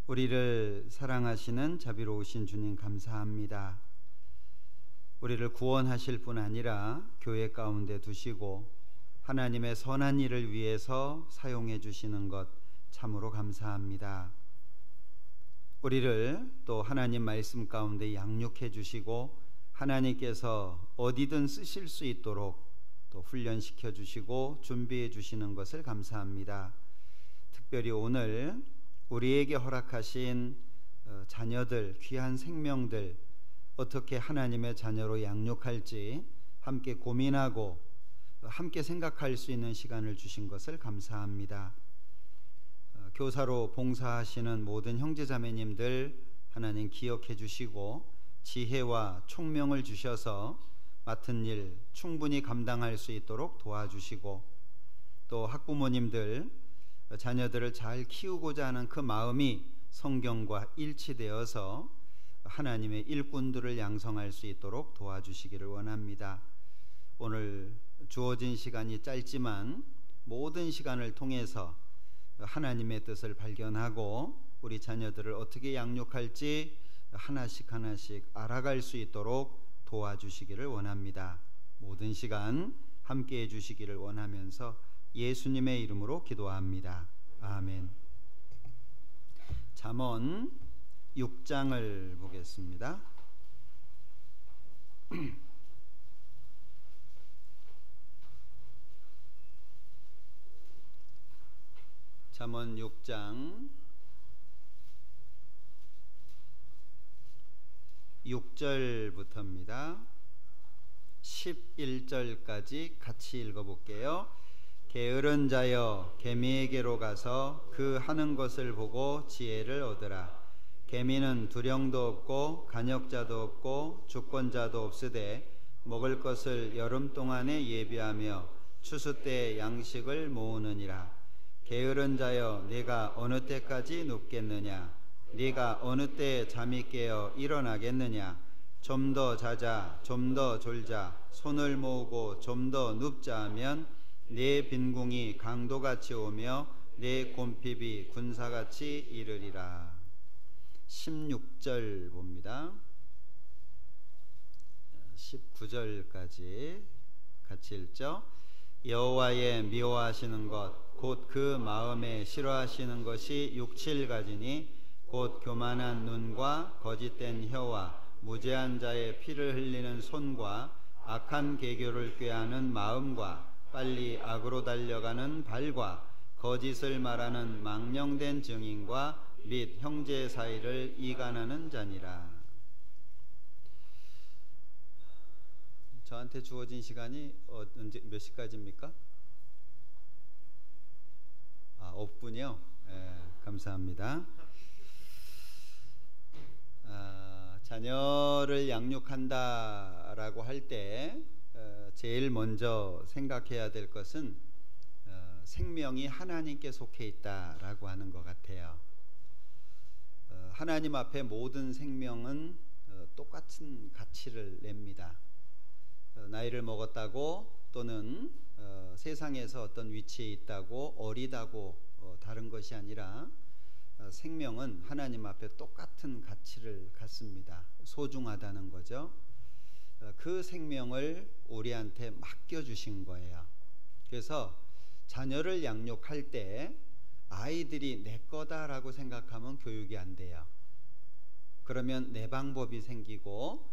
우리를 사랑하시는 자비로우신 주님 감사합니다. 우리를 구원하실 뿐 아니라 교회 가운데 두시고 하나님의 선한 일을 위해서 사용해 주시는 것 참으로 감사합니다. 우리를 또 하나님 말씀 가운데 양육해 주시고 하나님께서 어디든 쓰실 수 있도록 또 훈련시켜 주시고 준비해 주시는 것을 감사합니다. 특별히 오늘 우리에게 허락하신 자녀들, 귀한 생명들 어떻게 하나님의 자녀로 양육할지 함께 고민하고 함께 생각할 수 있는 시간을 주신 것을 감사합니다. 교사로 봉사하시는 모든 형제자매님들 하나님 기억해 주시고 지혜와 총명을 주셔서 맡은 일 충분히 감당할 수 있도록 도와주시고, 또 학부모님들 자녀들을 잘 키우고자 하는 그 마음이 성경과 일치되어서 하나님의 일꾼들을 양성할 수 있도록 도와주시기를 원합니다. 오늘 주어진 시간이 짧지만 모든 시간을 통해서 하나님의 뜻을 발견하고 우리 자녀들을 어떻게 양육할지 하나씩 알아갈 수 있도록 도와주시기를 원합니다. 모든 시간 함께 해주시기를 원하면서 예수님의 이름으로 기도합니다. 아멘. 잠언 6장을 보겠습니다. 잠언 6장 6절부터입니다. 11절까지 같이 읽어볼게요. 게으른 자여 개미에게로 가서 그 하는 것을 보고 지혜를 얻으라. 개미는 두령도 없고 간역자도 없고 주권자도 없으되 먹을 것을 여름 동안에 예비하며 추수 때 양식을 모으느니라. 게으른 자여 네가 어느 때까지 눕겠느냐? 네가 어느 때에 잠이 깨어 일어나겠느냐? 좀 더 자자, 좀 더 졸자, 손을 모으고 좀 더 눕자 하면 네 빈궁이 강도같이 오며 네 곰핍이 군사같이 이르리라. 16절 봅니다. 19절까지 같이 읽죠. 여호와의 미워하시는 것 곧 그 마음에 싫어하시는 것이 6, 7가지니 곧 교만한 눈과 거짓된 혀와 무죄한 자의 피를 흘리는 손과 악한 계교를 꾀하는 마음과 빨리 악으로 달려가는 발과 거짓을 말하는 망령된 증인과 및 형제 사이를 이간하는 자니라. 저한테 주어진 시간이 언제 몇 시까지입니까? 5분이요? 감사합니다. 자녀를 양육한다라고 할 때 제일 먼저 생각해야 될 것은 생명이 하나님께 속해 있다라고 하는 것 같아요. 하나님 앞에 모든 생명은 똑같은 가치를 냅니다. 나이를 먹었다고 또는 세상에서 어떤 위치에 있다고 어리다고 다른 것이 아니라 생명은 하나님 앞에 똑같은 가치를 갖습니다. 소중하다는 거죠. 그 생명을 우리한테 맡겨주신 거예요. 그래서 자녀를 양육할 때 아이들이 내 거다라고 생각하면 교육이 안 돼요. 그러면 내 방법이 생기고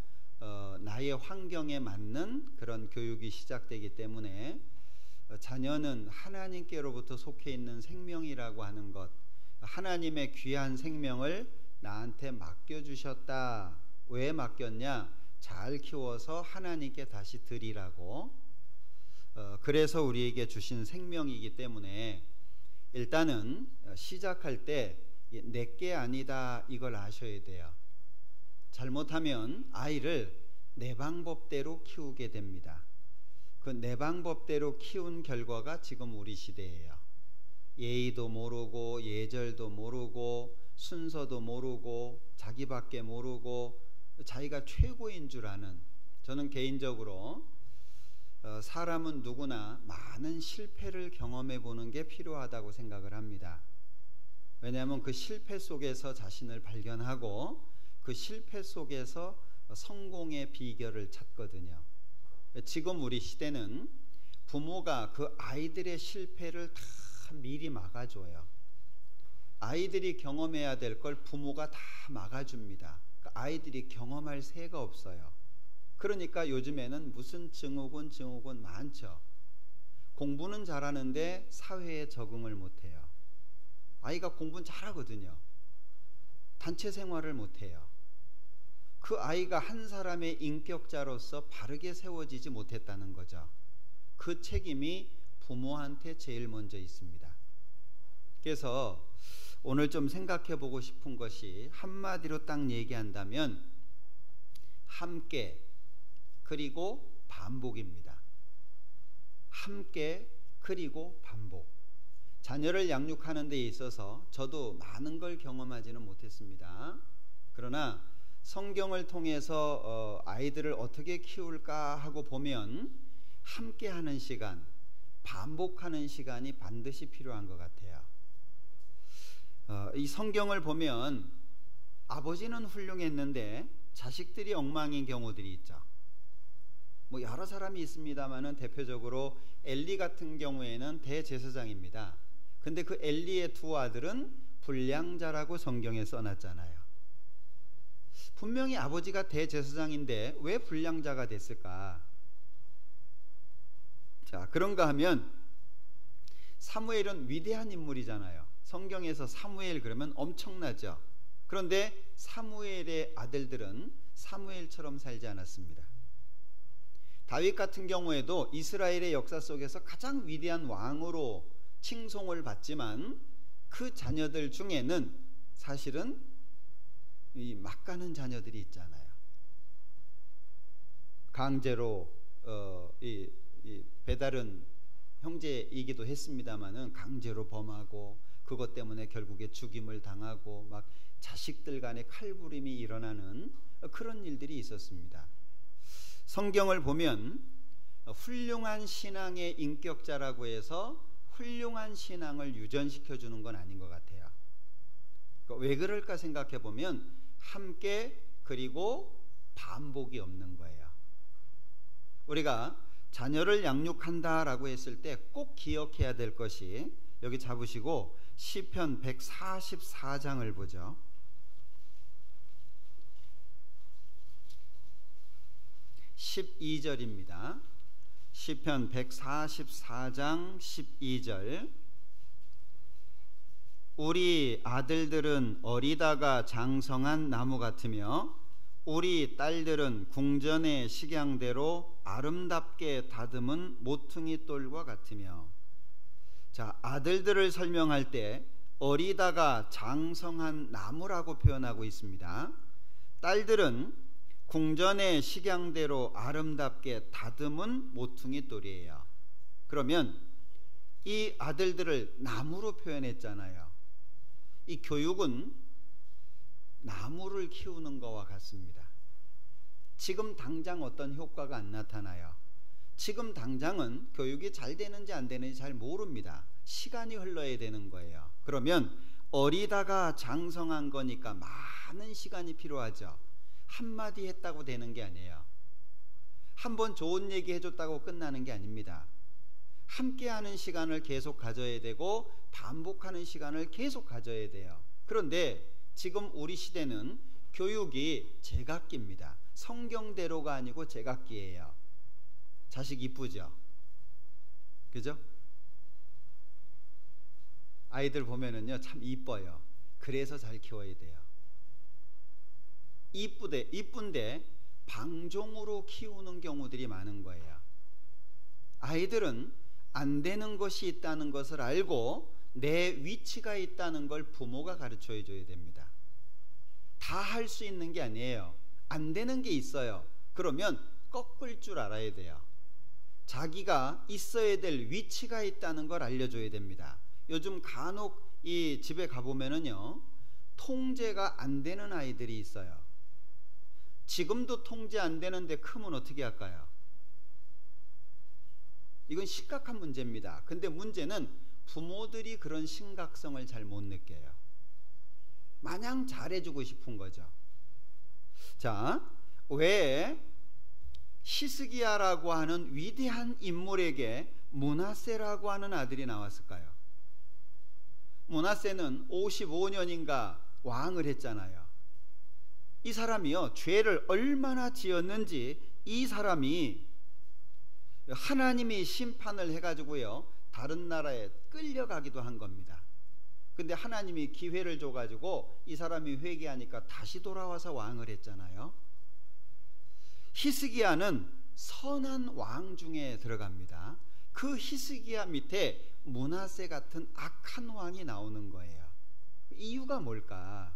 나의 환경에 맞는 그런 교육이 시작되기 때문에 자녀는 하나님께로부터 속해 있는 생명이라고 하는 것, 하나님의 귀한 생명을 나한테 맡겨주셨다. 왜 맡겼냐? 잘 키워서 하나님께 다시 드리라고. 그래서 우리에게 주신 생명이기 때문에 일단은 시작할 때 내게 아니다 이걸 아셔야 돼요. 잘못하면 아이를 내 방법대로 키우게 됩니다. 그 내 방법대로 키운 결과가 지금 우리 시대예요. 예의도 모르고 예절도 모르고 순서도 모르고 자기밖에 모르고 자기가 최고인 줄 아는, 저는 개인적으로 사람은 누구나 많은 실패를 경험해 보는 게 필요하다고 생각을 합니다. 왜냐하면 그 실패 속에서 자신을 발견하고 그 실패 속에서 성공의 비결을 찾거든요. 지금 우리 시대는 부모가 그 아이들의 실패를 다 미리 막아줘요. 아이들이 경험해야 될 걸 부모가 다 막아줍니다. 아이들이 경험할 새가 없어요. 그러니까 요즘에는 무슨 증후군 많죠. 공부는 잘하는데 사회에 적응을 못해요. 아이가 공부는 잘하거든요. 단체 생활을 못해요. 그 아이가 한 사람의 인격자로서 바르게 세워지지 못했다는 거죠. 그 책임이 부모한테 제일 먼저 있습니다. 그래서 오늘 좀 생각해 보고 싶은 것이 한마디로 딱 얘기한다면 함께 그리고 반복입니다. 함께 그리고 반복. 자녀를 양육하는 데 있어서 저도 많은 걸 경험하지는 못했습니다. 그러나 성경을 통해서 아이들을 어떻게 키울까 하고 보면 함께 하는 시간, 반복하는 시간이 반드시 필요한 것 같아요. 이 성경을 보면 아버지는 훌륭했는데 자식들이 엉망인 경우들이 있죠. 뭐 여러 사람이 있습니다만은 대표적으로 엘리 같은 경우에는 대제사장입니다. 근데 그 엘리의 두 아들은 불량자라고 성경에 써놨잖아요. 분명히 아버지가 대제사장인데 왜 불량자가 됐을까? 자, 그런가 하면 사무엘은 위대한 인물이잖아요. 성경에서 사무엘 그러면 엄청나죠. 그런데 사무엘의 아들들은 사무엘처럼 살지 않았습니다. 다윗 같은 경우에도 이스라엘의 역사 속에서 가장 위대한 왕으로 칭송을 받지만 그 자녀들 중에는 사실은 이 막가는 자녀들이 있잖아요. 강제로 이 배달은 형제이기도 했습니다마는 강제로 범하고 그것 때문에 결국에 죽임을 당하고 막 자식들 간의 칼부림이 일어나는 그런 일들이 있었습니다. 성경을 보면 훌륭한 신앙의 인격자라고 해서 훌륭한 신앙을 유전시켜 주는 건 아닌 것 같아요. 왜 그럴까 생각해 보면 함께 그리고 반복이 없는 거예요. 우리가 자녀를 양육한다라고 했을 때 꼭 기억해야 될 것이 여기 잡으시고 시편 144장을 보죠. (12절입니다) 시편 144장 12절. 우리 아들들은 어리다가 장성한 나무 같으며 우리 딸들은 궁전의 식양대로 아름답게 다듬은 모퉁이 돌과 같으며. 자, 아들들을 설명할 때 어리다가 장성한 나무라고 표현하고 있습니다. 딸들은 궁전의 식양대로 아름답게 다듬은 모퉁이 돌이에요. 그러면 이 아들들을 나무로 표현했잖아요. 이 교육은 나무를 키우는 것과 같습니다. 지금 당장 어떤 효과가 안 나타나요. 지금 당장은 교육이 잘 되는지 안 되는지 잘 모릅니다. 시간이 흘러야 되는 거예요. 그러면 어리다가 장성한 거니까 많은 시간이 필요하죠. 한마디 했다고 되는 게 아니에요. 한번 좋은 얘기 해줬다고 끝나는 게 아닙니다. 함께하는 시간을 계속 가져야 되고 반복하는 시간을 계속 가져야 돼요. 그런데 지금 우리 시대는 교육이 제각기입니다. 성경대로가 아니고 제각기예요. 자식 이쁘죠? 그죠? 아이들 보면은요 참 이뻐요. 그래서 잘 키워야 돼요. 이쁜데 방종으로 키우는 경우들이 많은 거예요. 아이들은 안 되는 것이 있다는 것을 알고 내 위치가 있다는 걸 부모가 가르쳐 줘야 됩니다. 다 할 수 있는 게 아니에요. 안 되는 게 있어요. 그러면 꺾을 줄 알아야 돼요. 자기가 있어야 될 위치가 있다는 걸 알려줘야 됩니다. 요즘 간혹 이 집에 가보면은요 통제가 안 되는 아이들이 있어요. 지금도 통제 안 되는데 크면 어떻게 할까요? 이건 심각한 문제입니다. 근데 문제는 부모들이 그런 심각성을 잘 못 느껴요. 마냥 잘해주고 싶은 거죠. 자, 왜 히스기야라고 하는 위대한 인물에게 므낫세라고 하는 아들이 나왔을까요? 므낫세는 55년인가 왕을 했잖아요. 이 사람이요, 죄를 얼마나 지었는지 이 사람이 하나님이 심판을 해가지고요 다른 나라에 끌려가기도 한 겁니다. 근데 하나님이 기회를 줘가지고 이 사람이 회개하니까 다시 돌아와서 왕을 했잖아요. 히스기야는 선한 왕 중에 들어갑니다. 그 히스기야 밑에 므낫세 같은 악한 왕이 나오는 거예요. 이유가 뭘까?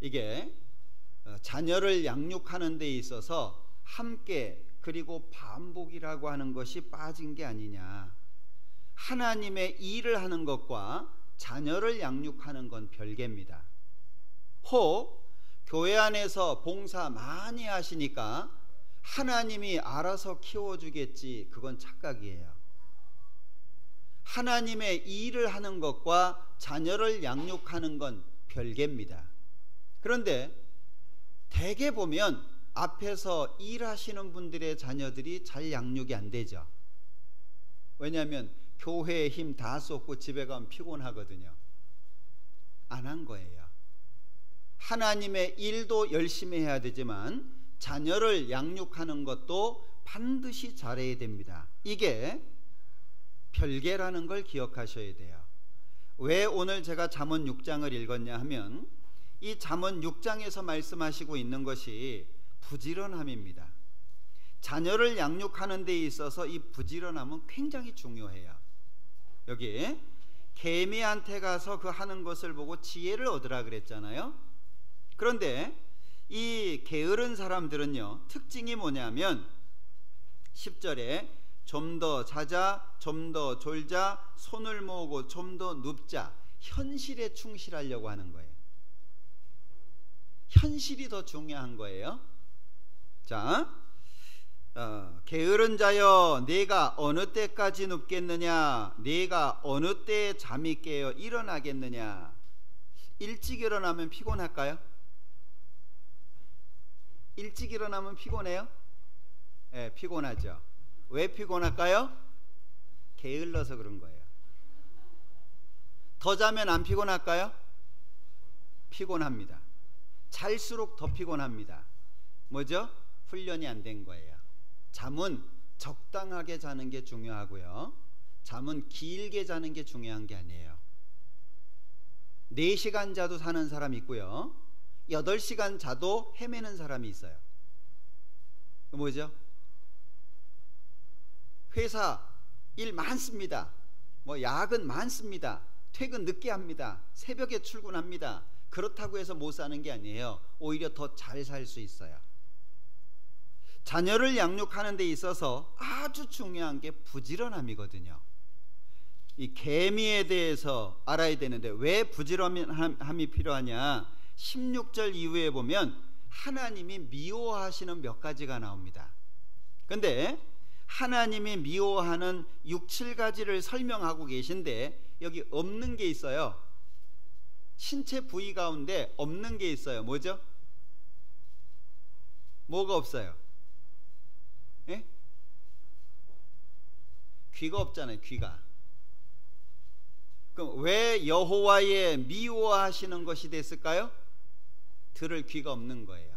이게 자녀를 양육하는 데 있어서 함께 그리고 반복이라고 하는 것이 빠진 게 아니냐. 하나님의 일을 하는 것과 자녀를 양육하는 건 별개입니다. 혹 교회 안에서 봉사 많이 하시니까 하나님이 알아서 키워주겠지, 그건 착각이에요. 하나님의 일을 하는 것과 자녀를 양육하는 건 별개입니다. 그런데 대개 보면 앞에서 일하시는 분들의 자녀들이 잘 양육이 안 되죠. 왜냐하면 교회에 힘 다 쏟고 집에 가면 피곤하거든요. 안 한 거예요. 하나님의 일도 열심히 해야 되지만 자녀를 양육하는 것도 반드시 잘해야 됩니다. 이게 별개라는 걸 기억하셔야 돼요. 왜 오늘 제가 잠언 6장을 읽었냐 하면 이 잠언 6장에서 말씀하시고 있는 것이 부지런함입니다. 자녀를 양육하는 데 있어서 이 부지런함은 굉장히 중요해요. 여기 개미한테 가서 그 하는 것을 보고 지혜를 얻으라 그랬잖아요. 그런데 이 게으른 사람들은요, 특징이 뭐냐면 10절에 좀 더 자자, 좀 더 졸자, 손을 모으고 좀 더 눕자, 현실에 충실하려고 하는 거예요. 현실이 더 중요한 거예요. 자, 게으른 자여, 네가 어느 때까지 눕겠느냐? 네가 어느 때에 잠이 깨어 일어나겠느냐? 일찍 일어나면 피곤할까요? 일찍 일어나면 피곤해요? 네, 피곤하죠. 왜 피곤할까요? 게을러서 그런 거예요. 더 자면 안 피곤할까요? 피곤합니다. 잘수록 더 피곤합니다. 뭐죠? 훈련이 안 된 거예요. 잠은 적당하게 자는 게 중요하고요, 잠은 길게 자는 게 중요한 게 아니에요. 4시간 자도 사는 사람 있고요, 8시간 자도 헤매는 사람이 있어요. 뭐죠? 회사 일 많습니다. 뭐 야근 많습니다. 퇴근 늦게 합니다. 새벽에 출근합니다. 그렇다고 해서 못 사는 게 아니에요. 오히려 더 잘 살 수 있어요. 자녀를 양육하는 데 있어서 아주 중요한 게 부지런함이거든요. 이 개미에 대해서 알아야 되는데 왜 부지런함이 필요하냐? 16절 이후에 보면 하나님이 미워하시는 몇 가지가 나옵니다. 근데 하나님이 미워하는 6, 7가지를 설명하고 계신데 여기 없는 게 있어요. 신체 부위 가운데 없는 게 있어요. 뭐죠? 뭐가 없어요? 예? 귀가 없잖아요. 귀가. 그럼 왜 여호와의 미워하시는 것이 됐을까요? 들을 귀가 없는 거예요.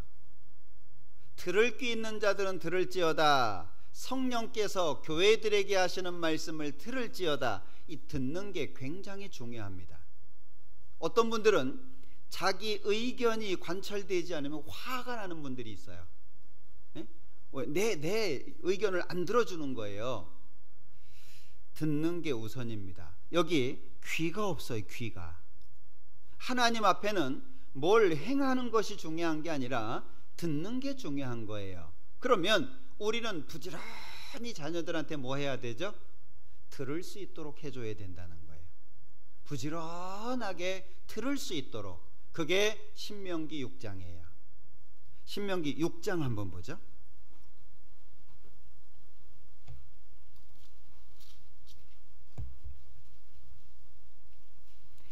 들을 귀 있는 자들은 들을지어다. 성령께서 교회들에게 하시는 말씀을 들을지어다. 이 듣는 게 굉장히 중요합니다. 어떤 분들은 자기 의견이 관철되지 않으면 화가 나는 분들이 있어요. 내 의견을 안 들어주는 거예요. 듣는 게 우선입니다. 여기 귀가 없어요. 귀가. 하나님 앞에는 뭘 행하는 것이 중요한 게 아니라 듣는 게 중요한 거예요. 그러면 우리는 부지런히 자녀들한테 뭐 해야 되죠? 들을 수 있도록 해줘야 된다는 거예요. 부지런하게 들을 수 있도록. 그게 신명기 6장이에요. 신명기 6장 한번 보죠.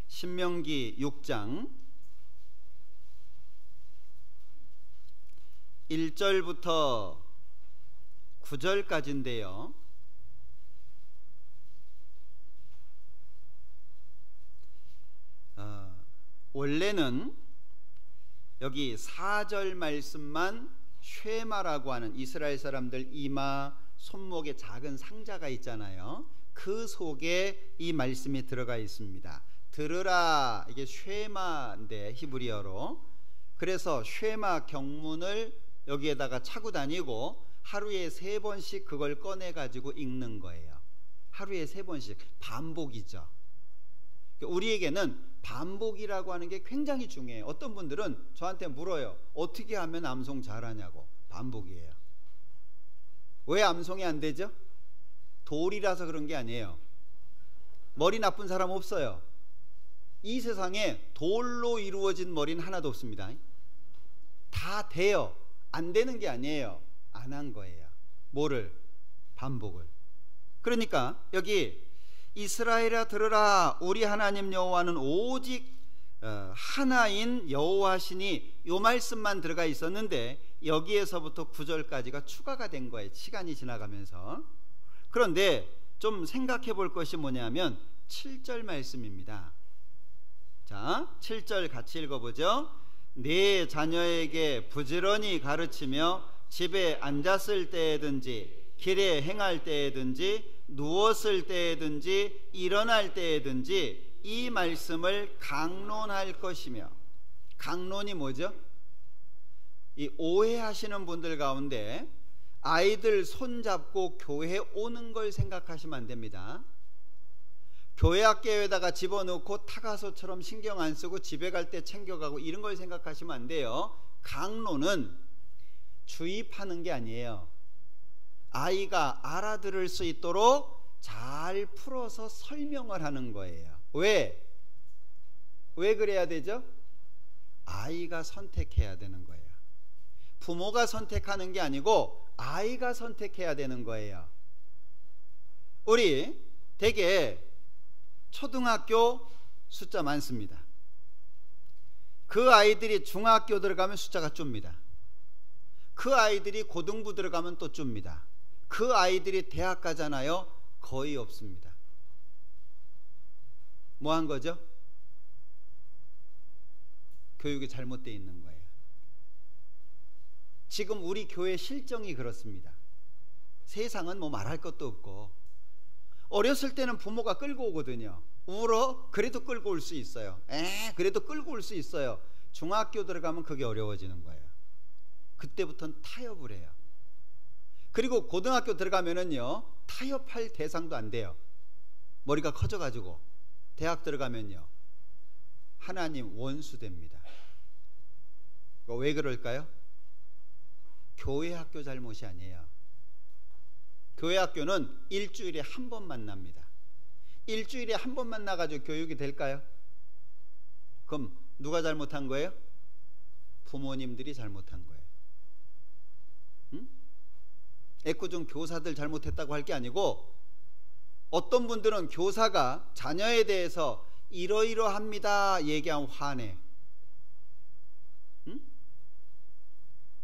신명기 6장 1절부터 9절까지인데요. 원래는 여기 4절 말씀만 쉐마라고 하는 이스라엘 사람들 이마 손목에 작은 상자가 있잖아요. 그 속에 이 말씀이 들어가 있습니다. 들으라, 이게 쉐마인데 히브리어로. 그래서 쉐마 경문을 여기에다가 차고 다니고 하루에 3번씩 그걸 꺼내 가지고 읽는 거예요. 하루에 3번씩 반복이죠. 우리에게는 반복이라고 하는 게 굉장히 중요해요. 어떤 분들은 저한테 물어요. 어떻게 하면 암송 잘하냐고. 반복이에요. 왜 암송이 안 되죠? 돌이라서 그런 게 아니에요. 머리 나쁜 사람 없어요. 이 세상에 돌로 이루어진 머리는 하나도 없습니다. 다 돼요. 안 되는 게 아니에요. 안 한 거예요. 뭐를? 반복을. 그러니까 여기 이스라엘아 들으라, 우리 하나님 여호와는 오직 하나인 여호와시니, 이 말씀만 들어가 있었는데 여기에서부터 9절까지가 추가가 된 거예요. 시간이 지나가면서. 그런데 좀 생각해 볼 것이 뭐냐면 7절 말씀입니다. 자, 7절 같이 읽어보죠. 네 자녀에게 부지런히 가르치며 집에 앉았을 때에든지 길에 행할 때에든지 누웠을 때에든지 일어날 때에든지 이 말씀을 강론할 것이며. 강론이 뭐죠? 이 오해하시는 분들 가운데 아이들 손잡고 교회 오는 걸 생각하시면 안 됩니다. 교회 학교에다가 집어넣고 타가소처럼 신경 안 쓰고 집에 갈 때 챙겨가고 이런 걸 생각하시면 안 돼요. 강론은 주입하는 게 아니에요. 아이가 알아들을 수 있도록 잘 풀어서 설명을 하는 거예요. 왜 그래야 되죠? 아이가 선택해야 되는 거예요. 부모가 선택하는 게 아니고 아이가 선택해야 되는 거예요. 우리 되게 초등학교 숫자 많습니다. 그 아이들이 중학교 들어가면 숫자가 줍니다. 그 아이들이 고등부 들어가면 또 줍니다. 그 아이들이 대학 가잖아요. 거의 없습니다. 뭐 한 거죠? 교육이 잘못되어 있는 거예요. 지금 우리 교회 실정이 그렇습니다. 세상은 뭐 말할 것도 없고, 어렸을 때는 부모가 끌고 오거든요. 울어? 그래도 끌고 올 수 있어요. 그래도 끌고 올 수 있어요. 중학교 들어가면 그게 어려워지는 거예요. 그때부터는 타협을 해요. 그리고 고등학교 들어가면은요, 타협할 대상도 안 돼요. 머리가 커져가지고. 대학 들어가면요, 하나님 원수 됩니다. 왜 그럴까요? 교회 학교 잘못이 아니에요. 교회 학교는 일주일에 한 번 만납니다. 일주일에 한 번 만나가지고 교육이 될까요? 그럼 누가 잘못한 거예요? 부모님들이 잘못한 거예요. 애꿎은 교사들 잘못했다고 할 게 아니고, 어떤 분들은 교사가 자녀에 대해서 이러이러합니다 얘기하면 화내.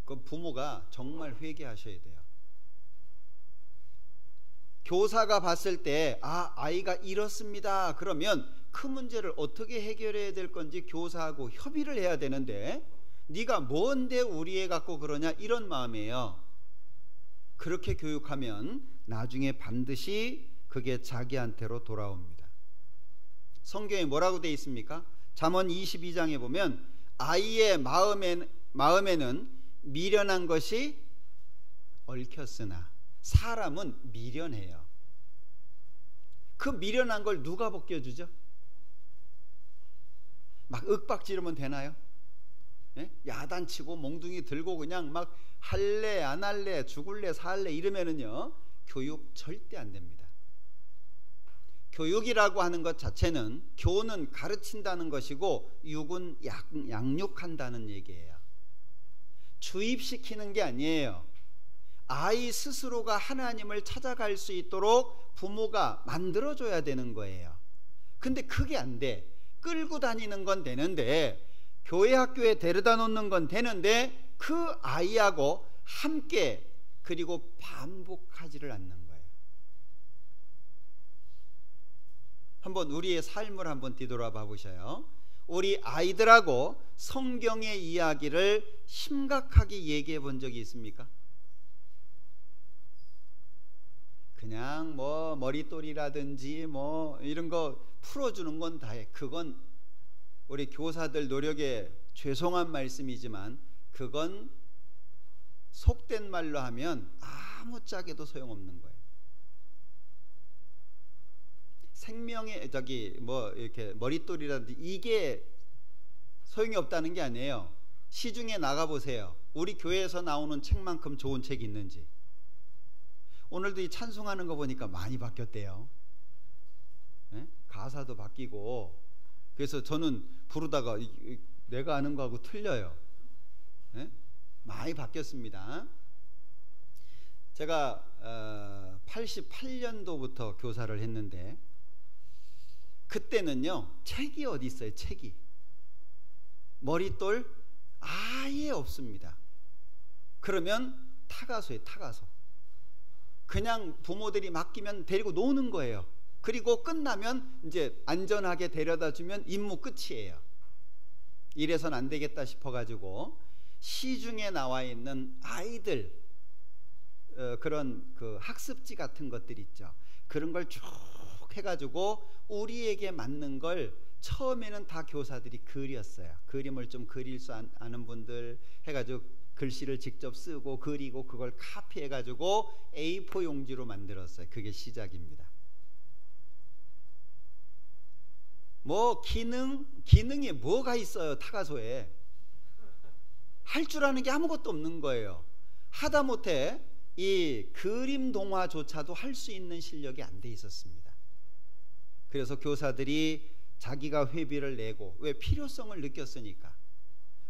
그 부모가 정말 회개하셔야 돼요. 교사가 봤을 때 아이가 이렇습니다 그러면 그 문제를 어떻게 해결해야 될 건지 교사하고 협의를 해야 되는데, 네가 뭔데 우리 애 갖고 그러냐, 이런 마음이에요. 그렇게 교육하면 나중에 반드시 그게 자기한테로 돌아옵니다. 성경에 뭐라고 되어 있습니까? 잠언 22장에 보면 아이의 마음에는 미련한 것이 얽혔으나 사람은 미련해요. 그 미련한 걸 누가 벗겨주죠? 막 윽박지르면 되나요? 야단치고 몽둥이 들고 그냥 막 할래 안 할래 죽을래 살래 이러면은요, 교육 절대 안 됩니다. 교육이라고 하는 것 자체는, 교는 가르친다는 것이고 육은 양육한다는 얘기예요. 주입시키는 게 아니에요. 아이 스스로가 하나님을 찾아갈 수 있도록 부모가 만들어줘야 되는 거예요. 근데 그게 안 돼. 끌고 다니는 건 되는데, 교회 학교에 데려다 놓는 건 되는데, 그 아이하고 함께 그리고 반복하지를 않는 거예요. 한번 우리의 삶을 한번 뒤돌아봐 보셔요. 우리 아이들하고 성경의 이야기를 심각하게 얘기해 본 적이 있습니까? 그냥 뭐 머리돌이라든지 뭐 이런 거 풀어주는 건 다해. 그건 우리 교사들 노력에 죄송한 말씀이지만 그건 속된 말로 하면 아무짝에도 소용없는 거예요. 생명의 뭐 이렇게 머리돌이라든지 이게 소용이 없다는 게 아니에요. 시중에 나가 보세요. 우리 교회에서 나오는 책만큼 좋은 책이 있는지. 오늘도 이 찬송하는 거 보니까 많이 바뀌었대요. 네? 가사도 바뀌고. 그래서 저는 부르다가 내가 아는 거하고 틀려요. 네? 많이 바뀌었습니다. 제가 88년도부터 교사를 했는데 그때는요 책이 어디 있어요? 책이 머리돌 아예 없습니다. 그러면 타가소에 타가소 그냥 부모들이 맡기면 데리고 노는 거예요. 그리고 끝나면 이제 안전하게 데려다 주면 임무 끝이에요. 이래선 안 되겠다 싶어가지고 시중에 나와 있는 아이들 그런 그 학습지 같은 것들 있죠. 그런 걸 쭉 해가지고 우리에게 맞는 걸 처음에는 다 교사들이 그렸어요. 그림을 좀 그릴 수 아는 분들 해가지고 글씨를 직접 쓰고 그리고 그걸 카피해가지고 A4 용지로 만들었어요. 그게 시작입니다. 뭐 기능이 뭐가 있어요? 타가소에 할 줄 아는 게 아무것도 없는 거예요. 하다못해 이 그림 동화조차도 할 수 있는 실력이 안 돼 있었습니다. 그래서 교사들이 자기가 회비를 내고 왜 필요성을 느꼈으니까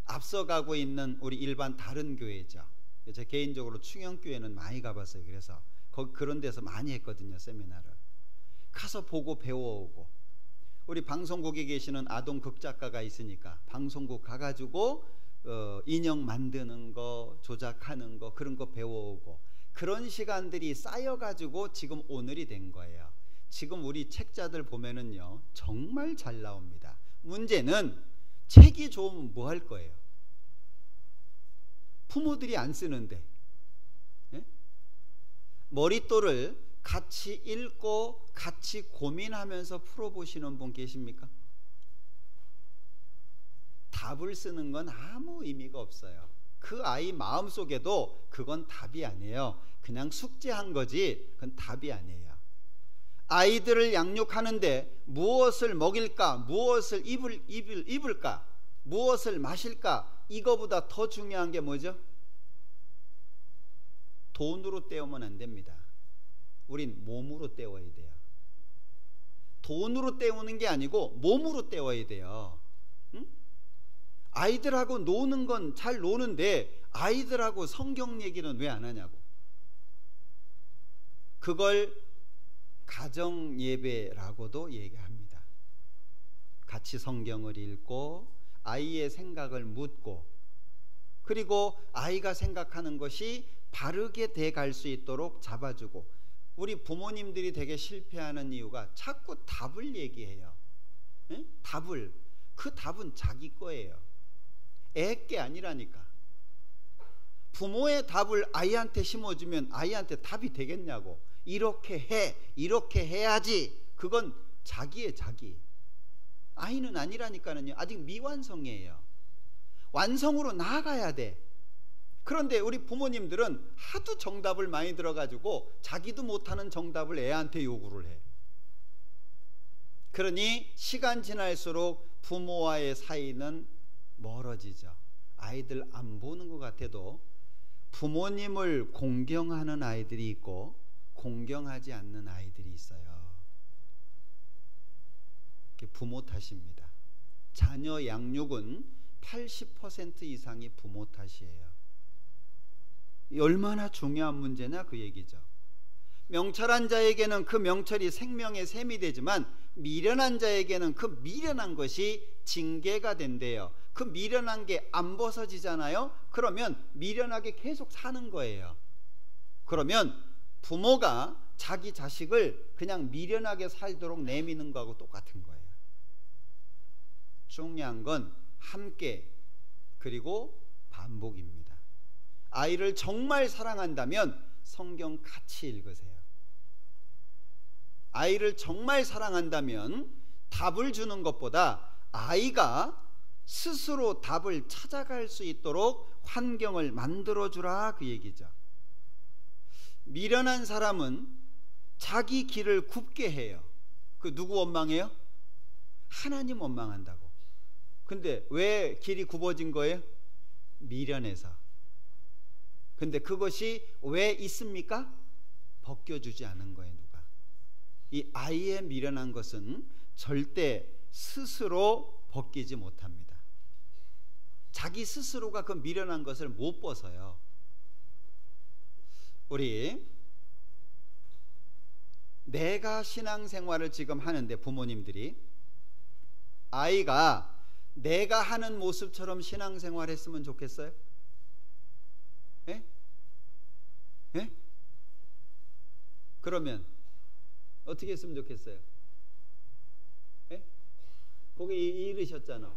앞서가고 있는 우리 일반 다른 교회죠. 제가 개인적으로 충영교회는 많이 가봤어요. 그래서 그런 데서 많이 했거든요. 세미나를 가서 보고 배워오고 우리 방송국에 계시는 아동 극작가가 있으니까 방송국 가가지고 인형 만드는 거 조작하는 거 그런 거 배워오고 그런 시간들이 쌓여가지고 지금 오늘이 된 거예요. 지금 우리 책자들 보면은요 정말 잘 나옵니다. 문제는 책이 좋으면 뭐 할 거예요? 부모들이 안 쓰는데. 예? 머릿돌을 같이 읽고 같이 고민하면서 풀어보시는 분 계십니까? 답을 쓰는 건 아무 의미가 없어요. 그 아이 마음속에도 그건 답이 아니에요. 그냥 숙제한 거지 그건 답이 아니에요. 아이들을 양육하는데 무엇을 먹일까, 무엇을 입을까, 무엇을 마실까 이거보다 더 중요한 게 뭐죠? 돈으로 때우면 안 됩니다. 우린 몸으로 때워야 돼요. 돈으로 때우는 게 아니고 몸으로 때워야 돼요. 응? 아이들하고 노는 건 잘 노는데 아이들하고 성경 얘기는 왜 안 하냐고. 그걸 가정 예배라고도 얘기합니다. 같이 성경을 읽고 아이의 생각을 묻고 그리고 아이가 생각하는 것이 바르게 돼 갈 수 있도록 잡아주고. 우리 부모님들이 되게 실패하는 이유가 자꾸 답을 얘기해요. 에? 답을. 그 답은 자기 거예요. 애게 아니라니까. 부모의 답을 아이한테 심어주면 아이한테 답이 되겠냐고. 이렇게 해, 이렇게 해야지. 그건 자기의 자기. 아이는 아니라니까는요. 아직 미완성이에요. 완성으로 나아가야 돼. 그런데 우리 부모님들은 하도 정답을 많이 들어가지고 자기도 못하는 정답을 애한테 요구를 해. 그러니 시간 지날수록 부모와의 사이는 멀어지죠. 아이들 안 보는 것 같아도 부모님을 공경하는 아이들이 있고 공경하지 않는 아이들이 있어요. 그게 부모 탓입니다. 자녀 양육은 80% 이상이 부모 탓이에요. 얼마나 중요한 문제냐 그 얘기죠. 명철한 자에게는 그 명철이 생명의 샘이 되지만 미련한 자에게는 그 미련한 것이 징계가 된대요. 그 미련한 게 안 벗어지잖아요. 그러면 미련하게 계속 사는 거예요. 그러면 부모가 자기 자식을 그냥 미련하게 살도록 내미는 거하고 똑같은 거예요. 중요한 건 함께 그리고 반복입니다. 아이를 정말 사랑한다면 성경 같이 읽으세요. 아이를 정말 사랑한다면 답을 주는 것보다 아이가 스스로 답을 찾아갈 수 있도록 환경을 만들어주라, 그 얘기죠. 미련한 사람은 자기 길을 굽게 해요. 그 누구 원망해요? 하나님 원망한다고. 근데 왜 길이 굽어진 거예요? 미련해서. 근데 그것이 왜 있습니까? 벗겨주지 않은 거예요, 누가. 이 아이의 미련한 것은 절대 스스로 벗기지 못합니다. 자기 스스로가 그 미련한 것을 못 벗어요. 우리 내가 신앙생활을 지금 하는데 부모님들이 아이가 내가 하는 모습처럼 신앙생활 했으면 좋겠어요? 예? 예? 그러면 어떻게 했으면 좋겠어요? 예? 고개 잃으셨잖아.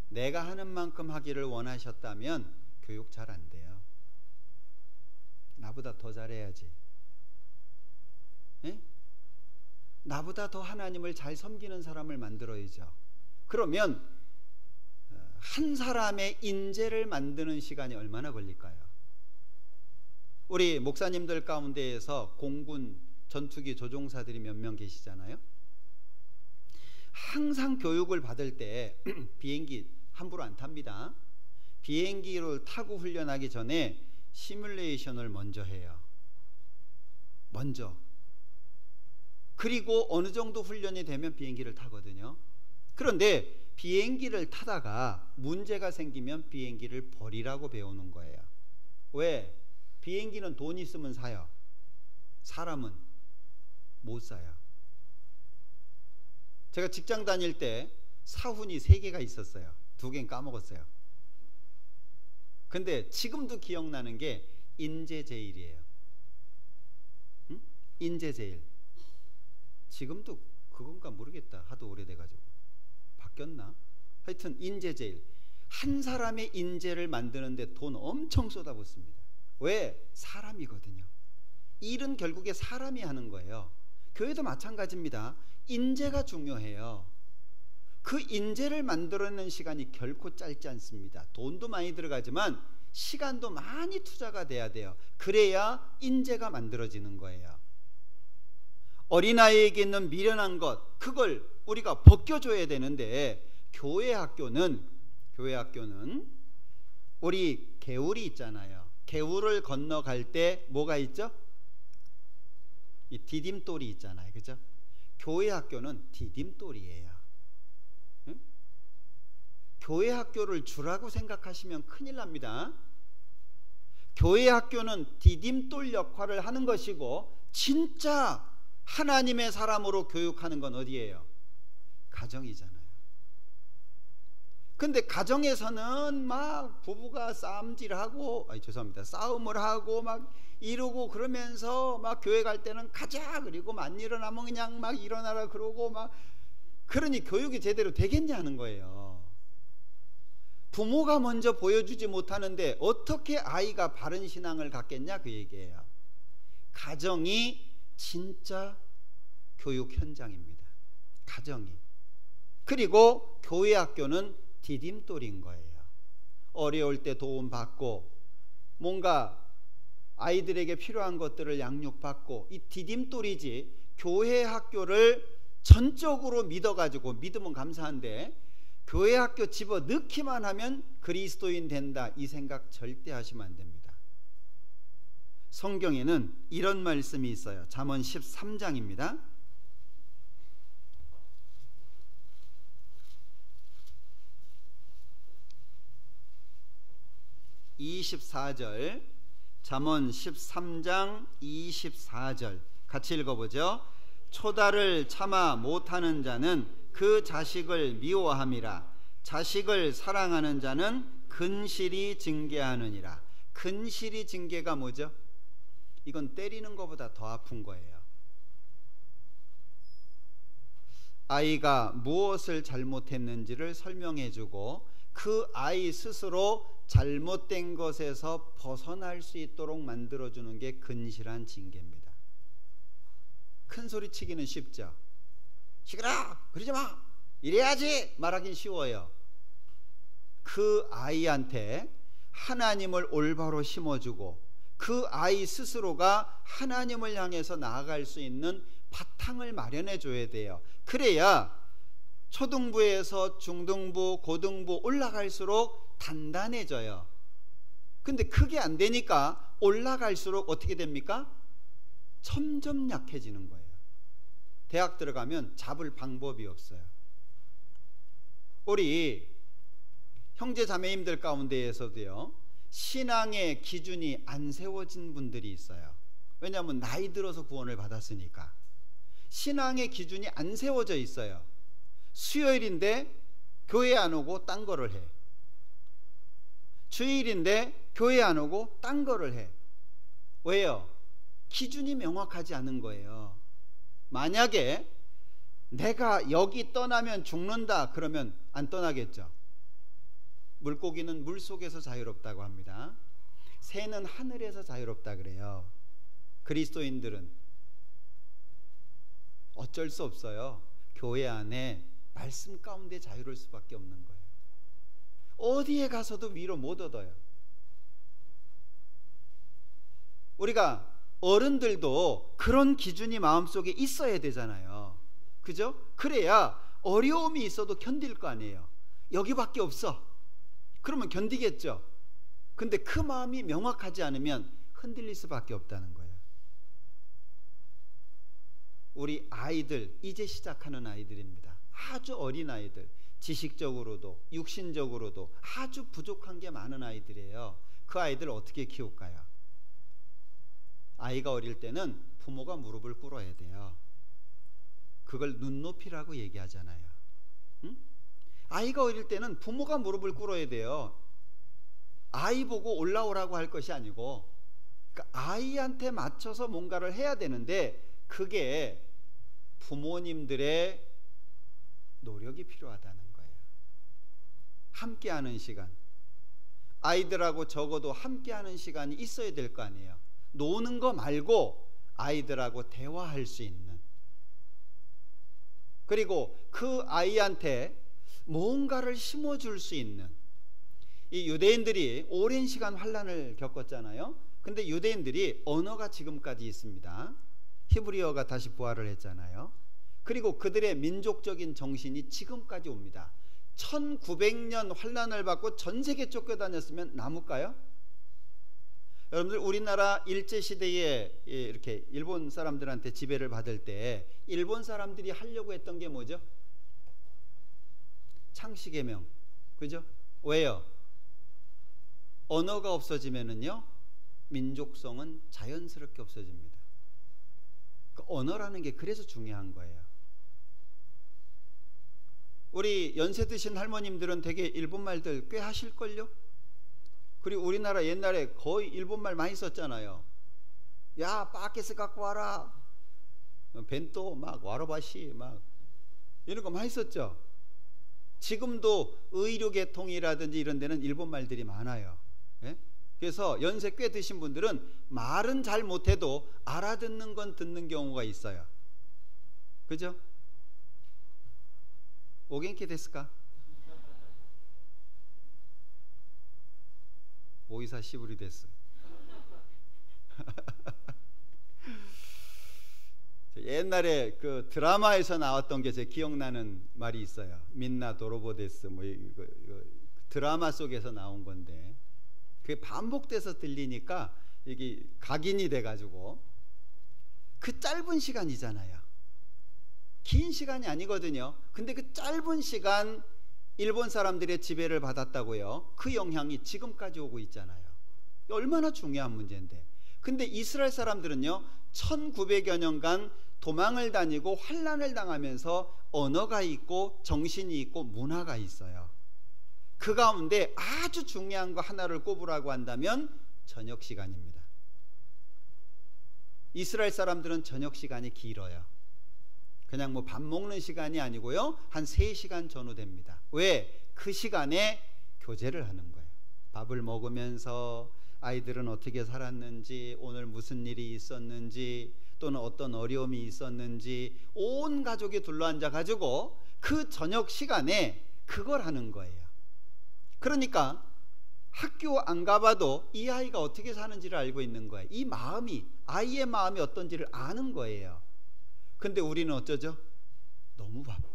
내가 하는 만큼 하기를 원하셨다면 교육 잘 안 돼요. 나보다 더 잘해야지. 예? 나보다 더 하나님을 잘 섬기는 사람을 만들어야죠. 그러면 한 사람의 인재를 만드는 시간이 얼마나 걸릴까요? 우리 목사님들 가운데에서 공군 전투기 조종사들이 몇 명 계시잖아요. 항상 교육을 받을 때 비행기 함부로 안 탑니다. 비행기를 타고 훈련하기 전에 시뮬레이션을 먼저 해요. 먼저. 그리고 어느 정도 훈련이 되면 비행기를 타거든요. 그런데 비행기를 타다가 문제가 생기면 비행기를 버리라고 배우는 거예요. 왜? 비행기는 돈 있으면 사요. 사람은 못 사요. 제가 직장 다닐 때 사훈이 3개가 있었어요. 2개는 까먹었어요. 근데 지금도 기억나는 게 인재제일이에요. 응? 인재제일. 지금도 그건가 모르겠다. 하도 오래돼가지고 바뀌었나? 하여튼 인재제일. 한 사람의 인재를 만드는데 돈 엄청 쏟아붓습니다. 왜? 사람이거든요. 일은 결국에 사람이 하는 거예요. 교회도 마찬가지입니다. 인재가 중요해요. 그 인재를 만들어내는 시간이 결코 짧지 않습니다. 돈도 많이 들어가지만 시간도 많이 투자가 돼야 돼요. 그래야 인재가 만들어지는 거예요. 어린아이에게 있는 미련한 것, 그걸 우리가 벗겨줘야 되는데 교회 학교는 우리 개울이 있잖아요. 개울을 건너갈 때 뭐가 있죠? 이 디딤돌이 있잖아요. 그죠? 교회 학교는 디딤돌이에요. 응? 교회 학교를 주라고 생각하시면 큰일 납니다. 교회 학교는 디딤돌 역할을 하는 것이고 진짜 하나님의 사람으로 교육하는 건 어디예요? 가정이잖아요. 근데 가정에서는 막 부부가 싸움을 하고 막 이러고 그러면서 막 교회 갈 때는 가자, 그리고 안 일어나면 그냥 막 일어나라 그러고 막, 그러니 교육이 제대로 되겠냐는 거예요. 부모가 먼저 보여주지 못하는데 어떻게 아이가 바른 신앙을 갖겠냐, 그 얘기예요. 가정이 진짜 교육 현장입니다. 가정이. 그리고 교회 학교는 디딤돌인 거예요. 어려울 때 도움받고 뭔가 아이들에게 필요한 것들을 양육받고, 이 디딤돌이지 교회 학교를 전적으로 믿어가지고, 믿으면 감사한데 교회 학교 집어넣기만 하면 그리스도인 된다, 이 생각 절대 하시면 안 됩니다. 성경에는 이런 말씀이 있어요. 잠언 13장입니다. 24절, 잠언 13장 24절 같이 읽어보죠. 초다를 참아 못하는 자는 그 자식을 미워함이라. 자식을 사랑하는 자는 근실이 징계하느니라. 근실이 징계가 뭐죠? 이건 때리는 것보다 더 아픈 거예요. 아이가 무엇을 잘못했는지를 설명해주고 그 아이 스스로 잘못된 것에서 벗어날 수 있도록 만들어주는 게 근실한 징계입니다. 큰 소리 치기는 쉽죠. 시끄러! 그러지 마! 이래야지! 말하긴 쉬워요. 그 아이한테 하나님을 올바로 심어주고 그 아이 스스로가 하나님을 향해서 나아갈 수 있는 바탕을 마련해 줘야 돼요. 그래야 초등부에서 중등부, 고등부 올라갈수록 단단해져요. 근데 그게 안 되니까 올라갈수록 어떻게 됩니까? 점점 약해지는 거예요. 대학 들어가면 잡을 방법이 없어요. 우리 형제 자매님들 가운데에서도요, 신앙의 기준이 안 세워진 분들이 있어요. 왜냐하면 나이 들어서 구원을 받았으니까. 신앙의 기준이 안 세워져 있어요. 수요일인데 교회 안 오고 딴 거를 해. 주일인데 교회 안 오고 딴 거를 해. 왜요? 기준이 명확하지 않은 거예요. 만약에 내가 여기 떠나면 죽는다 그러면 안 떠나겠죠. 물고기는 물속에서 자유롭다고 합니다. 새는 하늘에서 자유롭다 그래요. 그리스도인들은 어쩔 수 없어요. 교회 안에 말씀 가운데 자유로울 수밖에 없는 거예요. 어디에 가서도 위로 못 얻어요. 우리가 어른들도 그런 기준이 마음속에 있어야 되잖아요. 그죠? 그래야 어려움이 있어도 견딜 거 아니에요. 여기밖에 없어. 그러면 견디겠죠. 근데 그 마음이 명확하지 않으면 흔들릴 수밖에 없다는 거예요. 우리 아이들, 이제 시작하는 아이들입니다. 아주 어린 아이들, 지식적으로도 육신적으로도 아주 부족한 게 많은 아이들이에요. 그 아이들 어떻게 키울까요? 아이가 어릴 때는 부모가 무릎을 꿇어야 돼요. 그걸 눈높이라고 얘기하잖아요. 응? 아이가 어릴 때는 부모가 무릎을 꿇어야 돼요. 아이 보고 올라오라고 할 것이 아니고, 그러니까 아이한테 맞춰서 뭔가를 해야 되는데 그게 부모님들의 노력이 필요하다는 거예요. 함께하는 시간, 아이들하고 적어도 함께하는 시간이 있어야 될 거 아니에요. 노는 거 말고 아이들하고 대화할 수 있는, 그리고 그 아이한테 뭔가를 심어줄 수 있는. 이 유대인들이 오랜 시간 환란을 겪었잖아요. 근데 유대인들이 언어가 지금까지 있습니다. 히브리어가 다시 부활을 했잖아요. 그리고 그들의 민족적인 정신이 지금까지 옵니다. 1900년 환란을 받고 전 세계 쫓겨다녔으면 남을까요? 여러분들, 우리나라 일제시대에 이렇게 일본 사람들한테 지배를 받을 때 일본 사람들이 하려고 했던 게 뭐죠? 창씨개명. 그죠? 왜요? 언어가 없어지면은요, 민족성은 자연스럽게 없어집니다. 그 언어라는 게 그래서 중요한 거예요. 우리 연세 드신 할머님들은 되게 일본말들 꽤 하실걸요? 그리고 우리나라 옛날에 거의 일본말 많이 썼잖아요. 야, 빠케스 갖고 와라, 벤또 막 와로바시 막 이런 거 많이 썼죠. 지금도 의료계통이라든지 이런 데는 일본말들이 많아요. 예? 그래서 연세 꽤 드신 분들은 말은 잘 못해도 알아듣는 건 듣는 경우가 있어요. 그죠? 오겐키 데스까? 오이사 시부리 데스. 옛날에 그 드라마에서 나왔던 게 제 기억나는 말이 있어요. 민나 도로보데스, 뭐 이거 드라마 속에서 나온 건데 그게 반복돼서 들리니까 이게 각인이 돼가지고, 그 짧은 시간이잖아요. 긴 시간이 아니거든요. 근데 그 짧은 시간 일본 사람들의 지배를 받았다고요. 그 영향이 지금까지 오고 있잖아요. 얼마나 중요한 문제인데, 근데 이스라엘 사람들은요 1900여 년간 도망을 다니고 환난을 당하면서 언어가 있고 정신이 있고 문화가 있어요. 그 가운데 아주 중요한 거 하나를 꼽으라고 한다면 저녁 시간입니다. 이스라엘 사람들은 저녁 시간이 길어요. 그냥 뭐 밥 먹는 시간이 아니고요 한 3시간 전후 됩니다. 왜? 그 시간에 교제를 하는 거예요. 밥을 먹으면서 아이들은 어떻게 살았는지, 오늘 무슨 일이 있었는지, 또는 어떤 어려움이 있었는지 온 가족이 둘러앉아 가지고 그 저녁 시간에 그걸 하는 거예요. 그러니까 학교 안 가봐도 이 아이가 어떻게 사는지를 알고 있는 거예요. 이 마음이, 아이의 마음이 어떤지를 아는 거예요. 근데 우리는 어쩌죠? 너무 바빠요.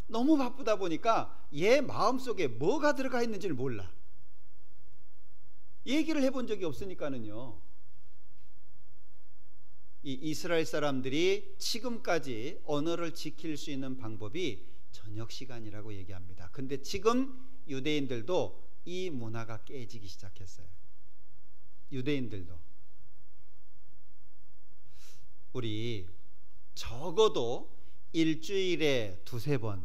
너무 바쁘다 보니까 얘 마음속에 뭐가 들어가 있는지를 몰라. 얘기를 해본 적이 없으니까는요. 이 이스라엘 사람들이 지금까지 언어를 지킬 수 있는 방법이 저녁 시간이라고 얘기합니다. 근데 지금 유대인들도 이 문화가 깨지기 시작했어요. 유대인들도. 우리 적어도 일주일에 2-3번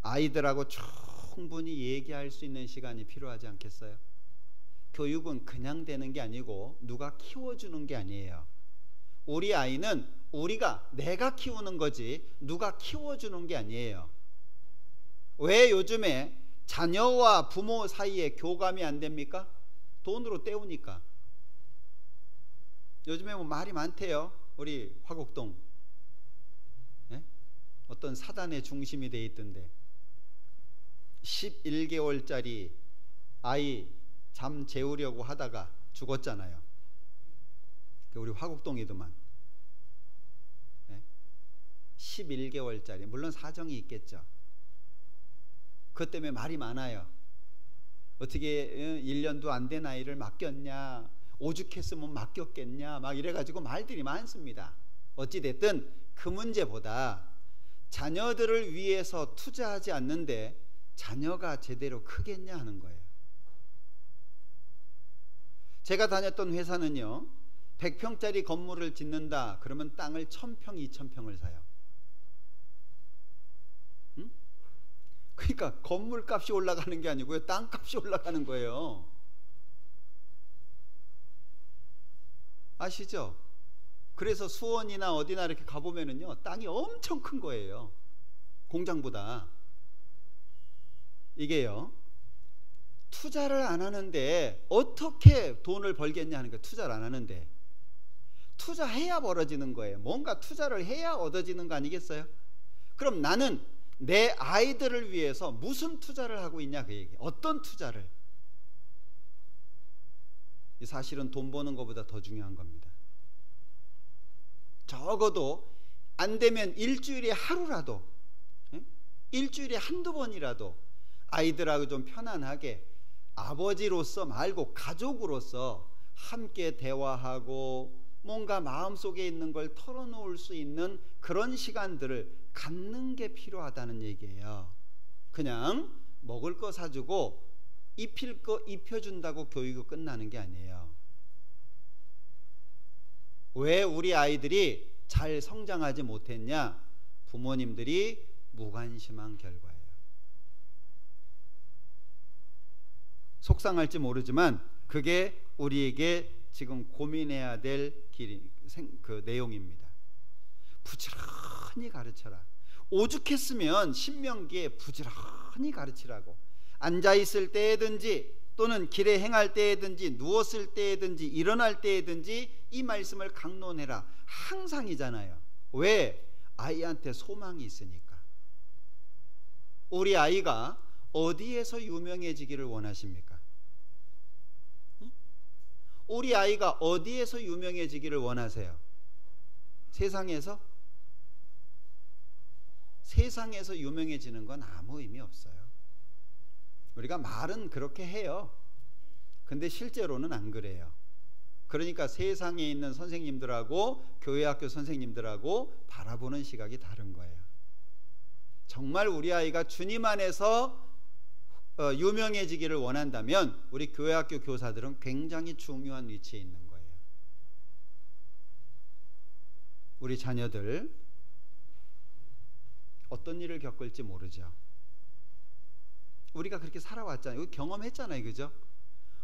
아이들하고 충분히 얘기할 수 있는 시간이 필요하지 않겠어요? 교육은 그냥 되는 게 아니고 누가 키워주는 게 아니에요. 우리 아이는 내가 키우는 거지 누가 키워주는 게 아니에요. 왜 요즘에 자녀와 부모 사이에 교감이 안 됩니까? 돈으로 때우니까. 요즘에 뭐 말이 많대요. 우리 화곡동 어떤 사단의 중심이 돼 있던데 11개월짜리 아이 잠 재우려고 하다가 죽었잖아요. 우리 화곡동이더만. 11개월짜리. 물론 사정이 있겠죠. 그것 때문에 말이 많아요. 어떻게 1년도 안 된 아이를 맡겼냐, 오죽했으면 맡겼겠냐, 막 이래가지고 말들이 많습니다. 어찌됐든 그 문제보다 자녀들을 위해서 투자하지 않는데 자녀가 제대로 크겠냐 하는 거예요. 제가 다녔던 회사는요 100평짜리 건물을 짓는다 그러면 땅을 1000평, 2000평을 사요. 응? 그러니까 건물값이 올라가는 게 아니고요 땅값이 올라가는 거예요. 아시죠? 그래서 수원이나 어디나 이렇게 가보면은요 땅이 엄청 큰 거예요. 공장보다. 이게요 투자를 안 하는데 어떻게 돈을 벌겠냐 하는 거예요. 투자를 안 하는데. 투자해야 벌어지는 거예요. 뭔가 투자를 해야 얻어지는 거 아니겠어요? 그럼 나는 내 아이들을 위해서 무슨 투자를 하고 있냐 그 얘기예요. 어떤 투자를. 사실은 돈 버는 것보다 더 중요한 겁니다. 적어도 안 되면 일주일에 하루라도, 일주일에 한두 번이라도 아이들하고 좀 편안하게 아버지로서 말고 가족으로서 함께 대화하고 뭔가 마음속에 있는 걸 털어놓을 수 있는 그런 시간들을 갖는 게 필요하다는 얘기예요. 그냥 먹을 거 사주고 입힐 거 입혀준다고 교육이 끝나는 게 아니에요. 왜 우리 아이들이 잘 성장하지 못했냐? 부모님들이 무관심한 결과예요. 속상할지 모르지만 그게 우리에게 지금 고민해야 될 그 내용입니다. 부지런히 가르쳐라. 오죽했으면 신명기에 부지런히 가르치라고. 앉아있을 때든지 또는 길에 행할 때든지 누웠을 때든지 일어날 때든지 이 말씀을 강론해라. 항상이잖아요. 왜? 아이한테 소망이 있으니까. 우리 아이가 어디에서 유명해지기를 원하십니까? 우리 아이가 어디에서 유명해지기를 원하세요? 세상에서? 세상에서 유명해지는 건 아무 의미 없어요. 우리가 말은 그렇게 해요. 근데 실제로는 안 그래요. 그러니까 세상에 있는 선생님들하고 교회학교 선생님들하고 바라보는 시각이 다른 거예요. 정말 우리 아이가 주님 안에서 유명해지기를 원한다면 우리 교회학교 교사들은 굉장히 중요한 위치에 있는 거예요. 우리 자녀들 어떤 일을 겪을지 모르죠. 우리가 그렇게 살아왔잖아요. 경험했잖아요. 그죠?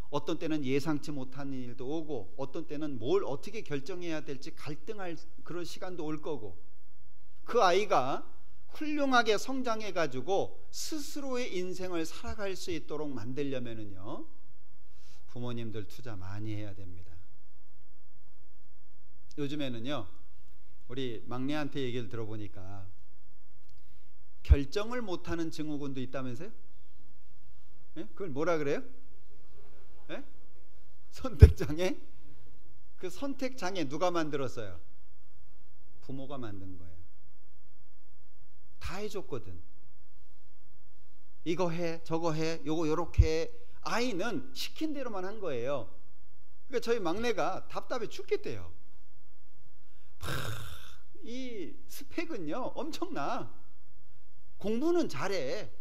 어떤 때는 예상치 못한 일도 오고, 어떤 때는 뭘 어떻게 결정해야 될지 갈등할 그런 시간도 올 거고, 그 아이가 훌륭하게 성장해 가지고 스스로의 인생을 살아갈 수 있도록 만들려면은요, 부모님들 투자 많이 해야 됩니다. 요즘에는요, 우리 막내한테 얘기를 들어보니까 결정을 못하는 증후군도 있다면서요? 예? 그걸 뭐라 그래요? 예? 선택장애? 그 선택장애 누가 만들었어요? 부모가 만든 거예요. 다 해줬거든. 이거 해, 저거 해, 요거 요렇게 해. 아이는 시킨 대로만 한 거예요. 그러니까 저희 막내가 답답해 죽겠대요. 이 스펙은요 엄청나. 공부는 잘해.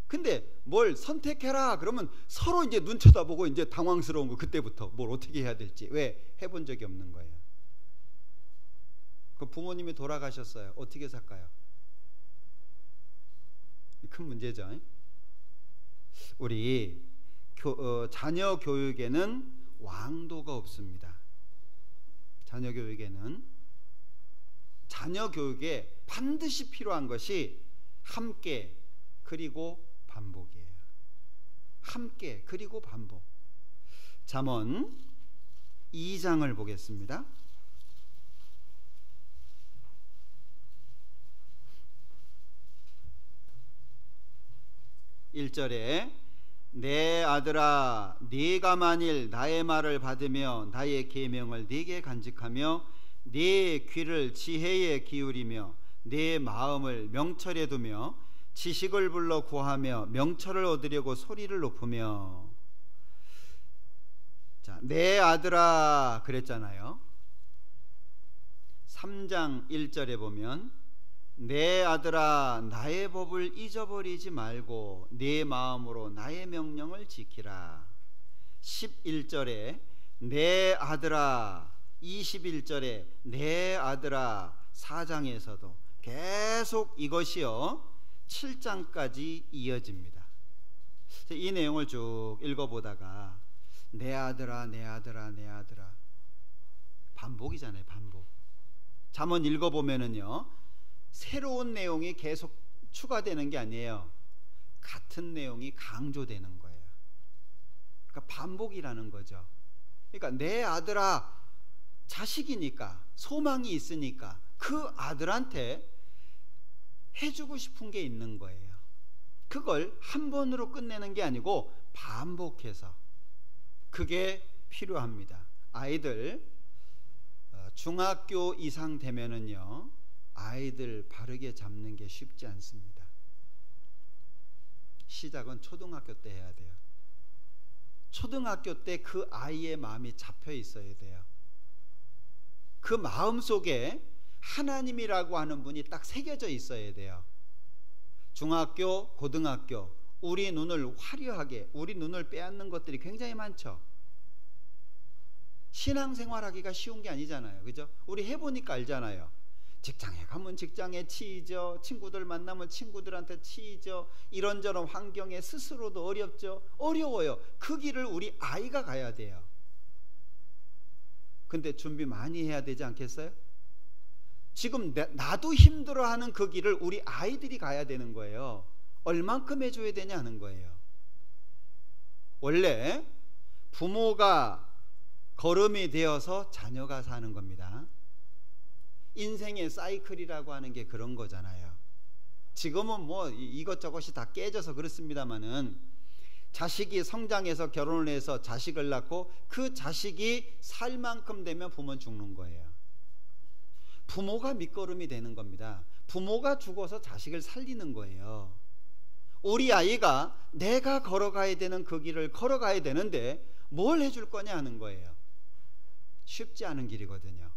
근데 뭘 선택해라 그러면 서로 이제 눈 쳐다보고 이제 당황스러운 거. 그때부터 뭘 어떻게 해야 될지. 왜? 해본 적이 없는 거예요. 그 부모님이 돌아가셨어요. 어떻게 살까요? 큰 문제죠. 우리 자녀 교육에는 왕도가 없습니다. 자녀 교육에 반드시 필요한 것이 함께 그리고 반복이에요. 함께 그리고 반복. 잠언 2장을 보겠습니다. 1절에 내 아들아 네가 만일 나의 말을 받으며 나의 계명을 네게 간직하며 네 귀를 지혜에 기울이며 네 마음을 명철에 두며 지식을 불러 구하며 명철을 얻으려고 소리를 높으며. 자, 내 아들아 그랬잖아요. 3장 1절에 보면 내 아들아 나의 법을 잊어버리지 말고 네 마음으로 나의 명령을 지키라. 11절에 내 아들아, 21절에 내 아들아, 4장에서도 계속 이것이요 7장까지 이어집니다. 이 내용을 쭉 읽어보다가 내 아들아 내 아들아 내 아들아 반복이잖아요. 반복. 잠언 읽어보면은요 새로운 내용이 계속 추가되는 게 아니에요. 같은 내용이 강조되는 거예요. 그러니까 반복이라는 거죠. 그러니까 내 아들아, 자식이니까 소망이 있으니까 그 아들한테 해주고 싶은 게 있는 거예요. 그걸 한 번으로 끝내는 게 아니고 반복해서. 그게 필요합니다. 아이들 중학교 이상 되면은요 아이들 바르게 잡는 게 쉽지 않습니다. 시작은 초등학교 때 해야 돼요. 초등학교 때 그 아이의 마음이 잡혀 있어야 돼요. 그 마음 속에 하나님이라고 하는 분이 딱 새겨져 있어야 돼요. 중학교, 고등학교 우리 눈을 화려하게, 우리 눈을 빼앗는 것들이 굉장히 많죠. 신앙생활하기가 쉬운 게 아니잖아요. 그죠? 우리 해보니까 알잖아요. 직장에 가면 직장에 치이죠. 친구들 만나면 친구들한테 치이죠. 이런저런 환경에 스스로도 어렵죠. 어려워요. 그 길을 우리 아이가 가야 돼요. 근데 준비 많이 해야 되지 않겠어요? 지금 나도 힘들어하는 그 길을 우리 아이들이 가야 되는 거예요. 얼만큼 해줘야 되냐 하는 거예요. 원래 부모가 걸음이 되어서 자녀가 사는 겁니다. 인생의 사이클이라고 하는 게 그런 거잖아요. 지금은 뭐 이것저것이 다 깨져서 그렇습니다만은 자식이 성장해서 결혼을 해서 자식을 낳고 그 자식이 살 만큼 되면 부모는 죽는 거예요. 부모가 밑거름이 되는 겁니다. 부모가 죽어서 자식을 살리는 거예요. 우리 아이가 내가 걸어가야 되는 그 길을 걸어가야 되는데 뭘 해줄 거냐 하는 거예요. 쉽지 않은 길이거든요.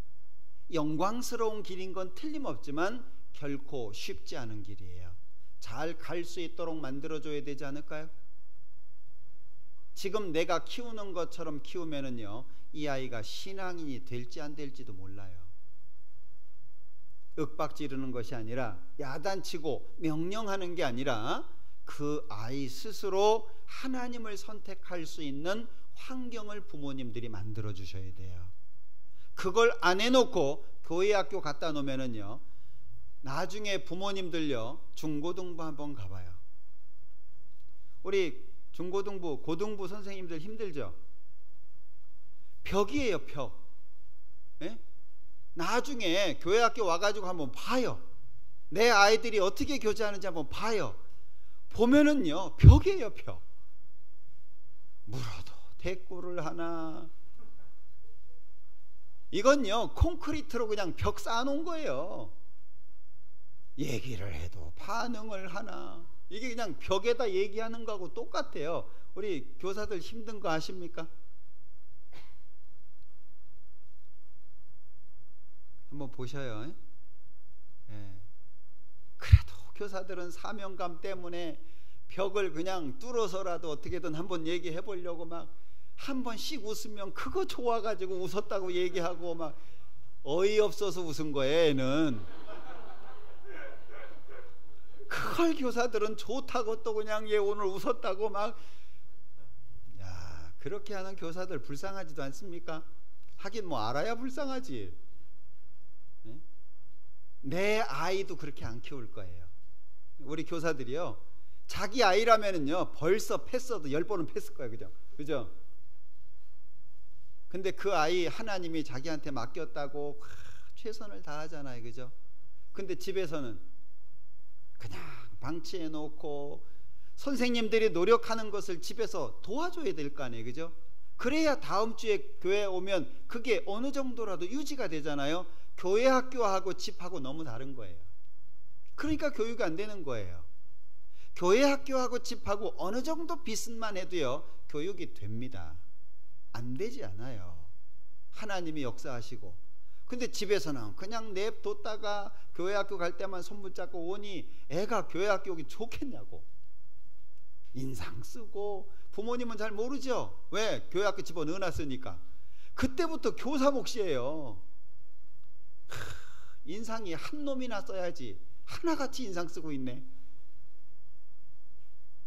영광스러운 길인 건 틀림없지만 결코 쉽지 않은 길이에요. 잘 갈 수 있도록 만들어줘야 되지 않을까요? 지금 내가 키우는 것처럼 키우면은요, 이 아이가 신앙인이 될지 안 될지도 몰라요. 윽박지르는 것이 아니라, 야단치고 명령하는 게 아니라 그 아이 스스로 하나님을 선택할 수 있는 환경을 부모님들이 만들어 주셔야 돼요. 그걸 안 해놓고 교회 학교 갖다 놓으면은요, 나중에 부모님들요, 중고등부 한번 가봐요. 우리 중고등부, 고등부 선생님들 힘들죠? 벽이에요, 벽. 예? 나중에 교회 학교 와가지고 한번 봐요. 내 아이들이 어떻게 교제하는지 한번 봐요. 보면은요, 벽이에요, 벽. 물어도 대꾸를 하나. 이건요, 콘크리트로 그냥 벽 쌓아놓은 거예요. 얘기를 해도 반응을 하나. 이게 그냥 벽에다 얘기하는 거하고 똑같아요. 우리 교사들 힘든 거 아십니까? 한번 보셔요. 예. 그래도 교사들은 사명감 때문에 벽을 그냥 뚫어서라도 어떻게든 한번 얘기해 보려고 막 한 번씩 웃으면 그거 좋아가지고 웃었다고 얘기하고 막 어이없어서 웃은 거예요, 애는. 그걸 교사들은 좋다고 또 그냥 얘 오늘 웃었다고 막. 야, 그렇게 하는 교사들 불쌍하지도 않습니까? 하긴 뭐 알아야 불쌍하지. 네? 내 아이도 그렇게 안 키울 거예요. 우리 교사들이요, 자기 아이라면은요 벌써 패스도 10번은 패스일 거예요. 그죠? 그죠? 근데 그 아이 하나님이 자기한테 맡겼다고 최선을 다하잖아요. 그죠? 근데 집에서는 그냥 방치해 놓고 선생님들이 노력하는 것을 집에서 도와줘야 될 거 아니에요. 그죠? 그래야 다음 주에 교회 오면 그게 어느 정도라도 유지가 되잖아요. 교회 학교하고 집하고 너무 다른 거예요. 그러니까 교육이 안 되는 거예요. 교회 학교하고 집하고 어느 정도 비슷만 해도요, 교육이 됩니다. 안 되지 않아요. 하나님이 역사하시고. 근데 집에서는 그냥 냅뒀다가 교회 학교 갈 때만 손붙잡고 오니 애가 교회 학교 오기 좋겠냐고. 인상 쓰고. 부모님은 잘 모르죠. 왜? 교회 학교 집어넣어놨으니까. 그때부터 교사 몫이에요. 인상이 한 놈이나 써야지 하나같이 인상 쓰고 있네.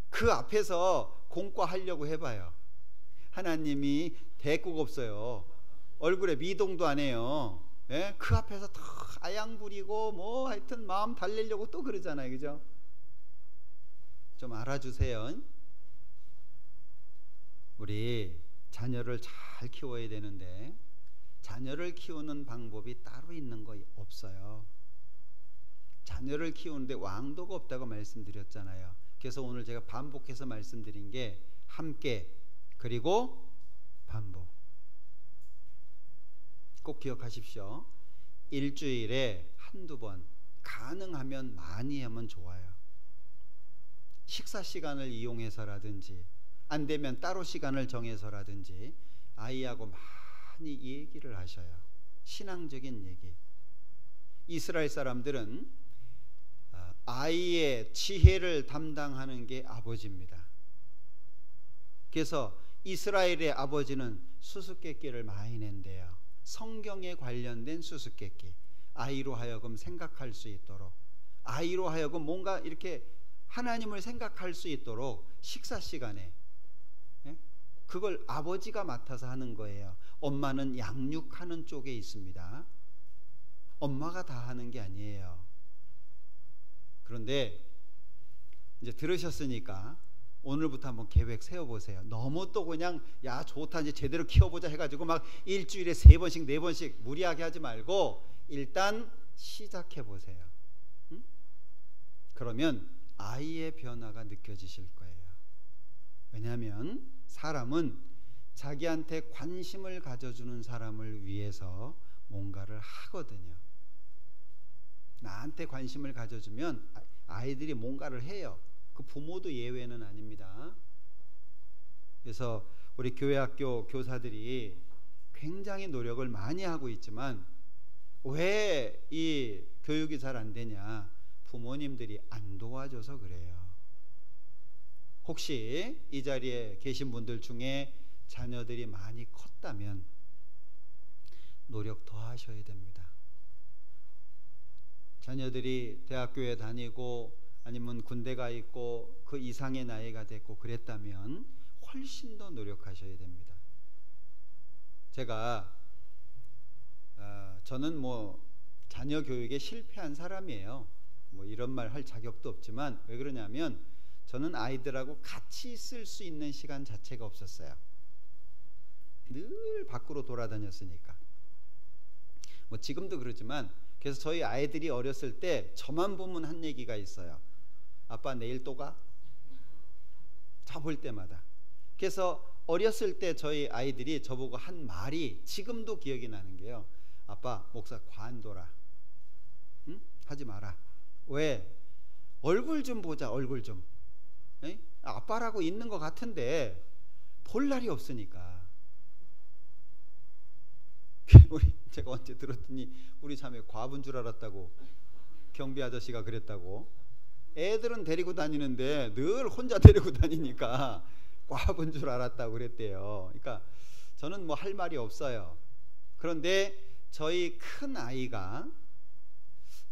그 앞에서 공과하려고 해봐요. 하나님이 대꾸가 없어요. 얼굴에 미동도 안 해요. 예? 그 앞에서 더 아양 부리고 뭐 하여튼 마음 달래려고 또 그러잖아요. 그죠? 좀 알아주세요. 우리 자녀를 잘 키워야 되는데 자녀를 키우는 방법이 따로 있는 거 없어요. 자녀를 키우는데 왕도가 없다고 말씀드렸잖아요. 그래서 오늘 제가 반복해서 말씀드린 게 함께, 그리고 반복. 꼭 기억하십시오. 일주일에 한두 번, 가능하면 많이 하면 좋아요. 식사 시간을 이용해서라든지 안 되면 따로 시간을 정해서라든지 아이하고 많이 얘기를 하셔요. 신앙적인 얘기. 이스라엘 사람들은 아이의 지혜를 담당하는 게 아버지입니다. 그래서 이스라엘의 아버지는 수수께끼를 많이 낸대요. 성경에 관련된 수수께끼. 아이로 하여금 생각할 수 있도록, 아이로 하여금 뭔가 이렇게 하나님을 생각할 수 있도록 식사 시간에, 그걸 아버지가 맡아서 하는 거예요. 엄마는 양육하는 쪽에 있습니다. 엄마가 다 하는 게 아니에요. 그런데 이제 들으셨으니까 오늘부터 한번 계획 세워보세요. 너무 또 그냥 야 좋다 이제 제대로 키워보자 해가지고 막 일주일에 3번씩 4번씩 무리하게 하지 말고 일단 시작해보세요. 응? 그러면 아이의 변화가 느껴지실 거예요. 왜냐하면 사람은 자기한테 관심을 가져주는 사람을 위해서 뭔가를 하거든요. 나한테 관심을 가져주면 아이들이 뭔가를 해요. 그 부모도 예외는 아닙니다. 그래서 우리 교회 학교 교사들이 굉장히 노력을 많이 하고 있지만 왜 이 교육이 잘 안 되냐? 부모님들이 안 도와줘서 그래요. 혹시 이 자리에 계신 분들 중에 자녀들이 많이 컸다면 노력 더 하셔야 됩니다. 자녀들이 대학교에 다니고 아니면 군대 가 있고 그 이상의 나이가 됐고 그랬다면 훨씬 더 노력하셔야 됩니다. 저는 뭐 자녀 교육에 실패한 사람이에요. 뭐 이런 말 할 자격도 없지만 왜 그러냐면 저는 아이들하고 같이 있을 수 있는 시간 자체가 없었어요. 늘 밖으로 돌아다녔으니까. 뭐 지금도 그러지만 그래서 저희 아이들이 어렸을 때 저만 보면 한 얘기가 있어요. 아빠 내일 또 가? 저 볼 때마다. 그래서 어렸을 때 저희 아이들이 저보고 한 말이 지금도 기억이 나는 게요. 아빠 목사 관둬라. 응? 하지 마라. 왜? 얼굴 좀 보자. 얼굴 좀. 에? 아빠라고 있는 것 같은데 볼 날이 없으니까. 제가 언제 들었더니 우리 자매 과부인 줄 알았다고 경비 아저씨가 그랬다고. 애들은 데리고 다니는데 늘 혼자 데리고 다니니까 과부인 줄 알았다고 그랬대요. 그러니까 저는 뭐 할 말이 없어요. 그런데 저희 큰 아이가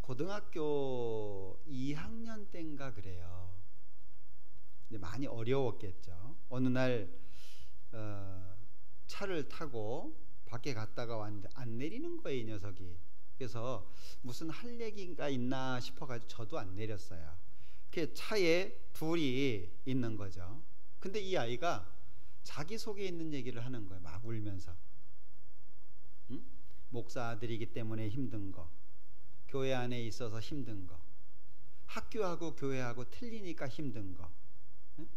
고등학교 2학년 때인가 그래요. 근데 많이 어려웠겠죠. 어느 날 차를 타고 밖에 갔다가 왔는데 안 내리는 거예요, 이 녀석이. 그래서 무슨 할 얘기가 있나 싶어가지고 저도 안 내렸어요. 그 차에 둘이 있는 거죠. 근데 이 아이가 자기 속에 있는 얘기를 하는 거예요. 막 울면서. 응? 목사 아들이기 때문에 힘든 거, 교회 안에 있어서 힘든 거, 학교하고 교회하고 틀리니까 힘든 거. 응?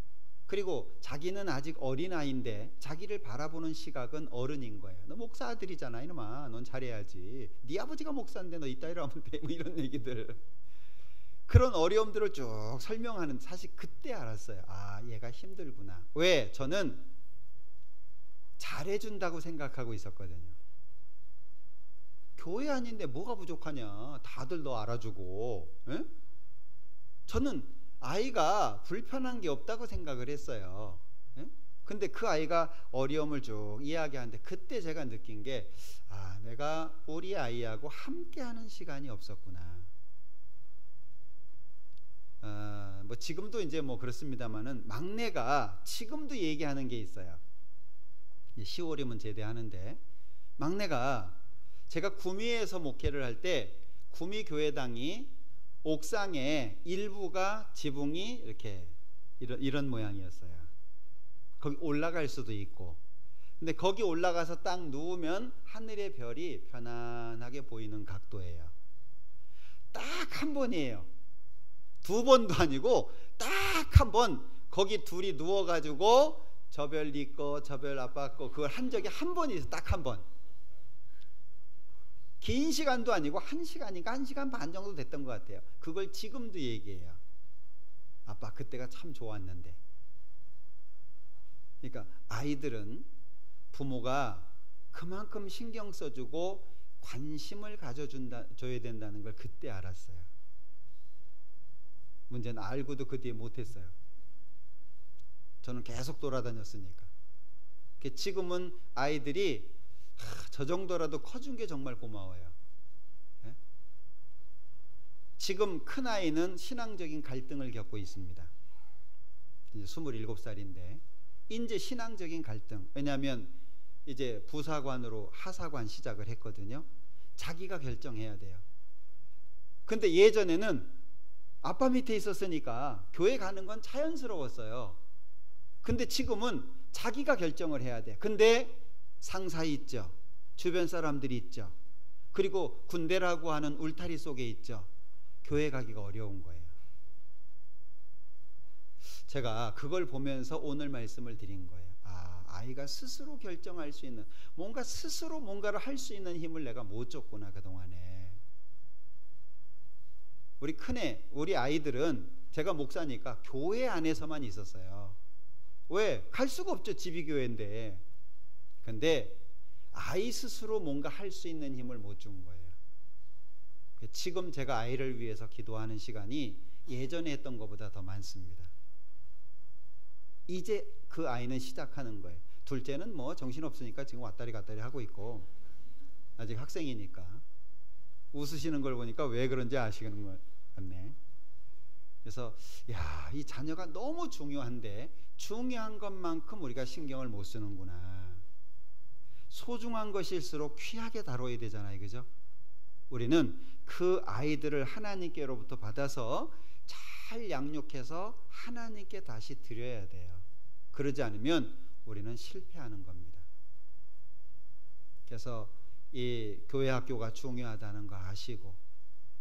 그리고 자기는 아직 어린아이인데 자기를 바라보는 시각은 어른인 거예요. 너 목사 아들이잖아 이놈아, 넌 잘해야지. 네 아버지가 목사인데 너 이따위로 하면 돼. 뭐 이런 얘기들. 그런 어려움들을 쭉 설명하는, 사실 그때 알았어요. 아, 얘가 힘들구나. 왜? 저는 잘해준다고 생각하고 있었거든요. 교회 아닌데 뭐가 부족하냐. 다들 너 알아주고. 에? 저는 아이가 불편한 게 없다고 생각을 했어요. 에? 근데 그 아이가 어려움을 쭉 이야기하는데 그때 제가 느낀 게, 아, 내가 우리 아이하고 함께하는 시간이 없었구나. 뭐 지금도 이제 뭐 그렇습니다만은 막내가 지금도 얘기하는 게 있어요. 10월이면 제대하는데 막내가, 제가 구미에서 목회를 할 때 구미 교회당이 옥상에 일부가 지붕이 이렇게 이런 모양이었어요. 거기 올라갈 수도 있고. 근데 거기 올라가서 딱 누우면 하늘의 별이 편안하게 보이는 각도예요. 딱 한 번이에요. 두 번도 아니고 딱 한 번 거기 둘이 누워가지고 저 별 네 거, 저 별 아빠 거, 그걸 한 적이 한 번이 있어요. 딱 한 번. 긴 시간도 아니고 1시간인가 1시간 반 정도 됐던 것 같아요. 그걸 지금도 얘기해요. 아빠 그때가 참 좋았는데. 그러니까 아이들은 부모가 그만큼 신경 써주고 관심을 줘야 된다는 걸 그때 알았어요. 문제는 알고도 그 뒤에 못했어요. 저는 계속 돌아다녔으니까. 지금은 아이들이 저 정도라도 커준 게 정말 고마워요. 예? 지금 큰아이는 신앙적인 갈등을 겪고 있습니다. 이제 27살인데 이제 신앙적인 갈등. 왜냐하면 이제 부사관으로 하사관 시작을 했거든요. 자기가 결정해야 돼요. 근데 예전에는 아빠 밑에 있었으니까 교회 가는 건 자연스러웠어요. 근데 지금은 자기가 결정을 해야 돼. 근데 상사 있죠. 주변 사람들이 있죠. 그리고 군대라고 하는 울타리 속에 있죠. 교회 가기가 어려운 거예요. 제가 그걸 보면서 오늘 말씀을 드린 거예요. 아, 아이가 스스로 결정할 수 있는, 뭔가 스스로 뭔가를 할 수 있는 힘을 내가 못 줬구나 그동안에. 우리 큰애, 우리 아이들은 제가 목사니까 교회 안에서만 있었어요. 왜? 갈 수가 없죠. 집이 교회인데. 근데 아이 스스로 뭔가 할 수 있는 힘을 못 준 거예요. 지금 제가 아이를 위해서 기도하는 시간이 예전에 했던 것보다 더 많습니다. 이제 그 아이는 시작하는 거예요. 둘째는 뭐 정신없으니까 지금 왔다리 갔다리 하고 있고 아직 학생이니까. 웃으시는 걸 보니까 왜 그런지 아시는 것 같네. 그래서 이 자녀가 너무 중요한데 중요한 것만큼 우리가 신경을 못 쓰는구나. 소중한 것일수록 귀하게 다뤄야 되잖아요, 그죠? 우리는 그 아이들을 하나님께로부터 받아서 잘 양육해서 하나님께 다시 드려야 돼요. 그러지 않으면 우리는 실패하는 겁니다. 그래서 이 교회 학교가 중요하다는 거 아시고,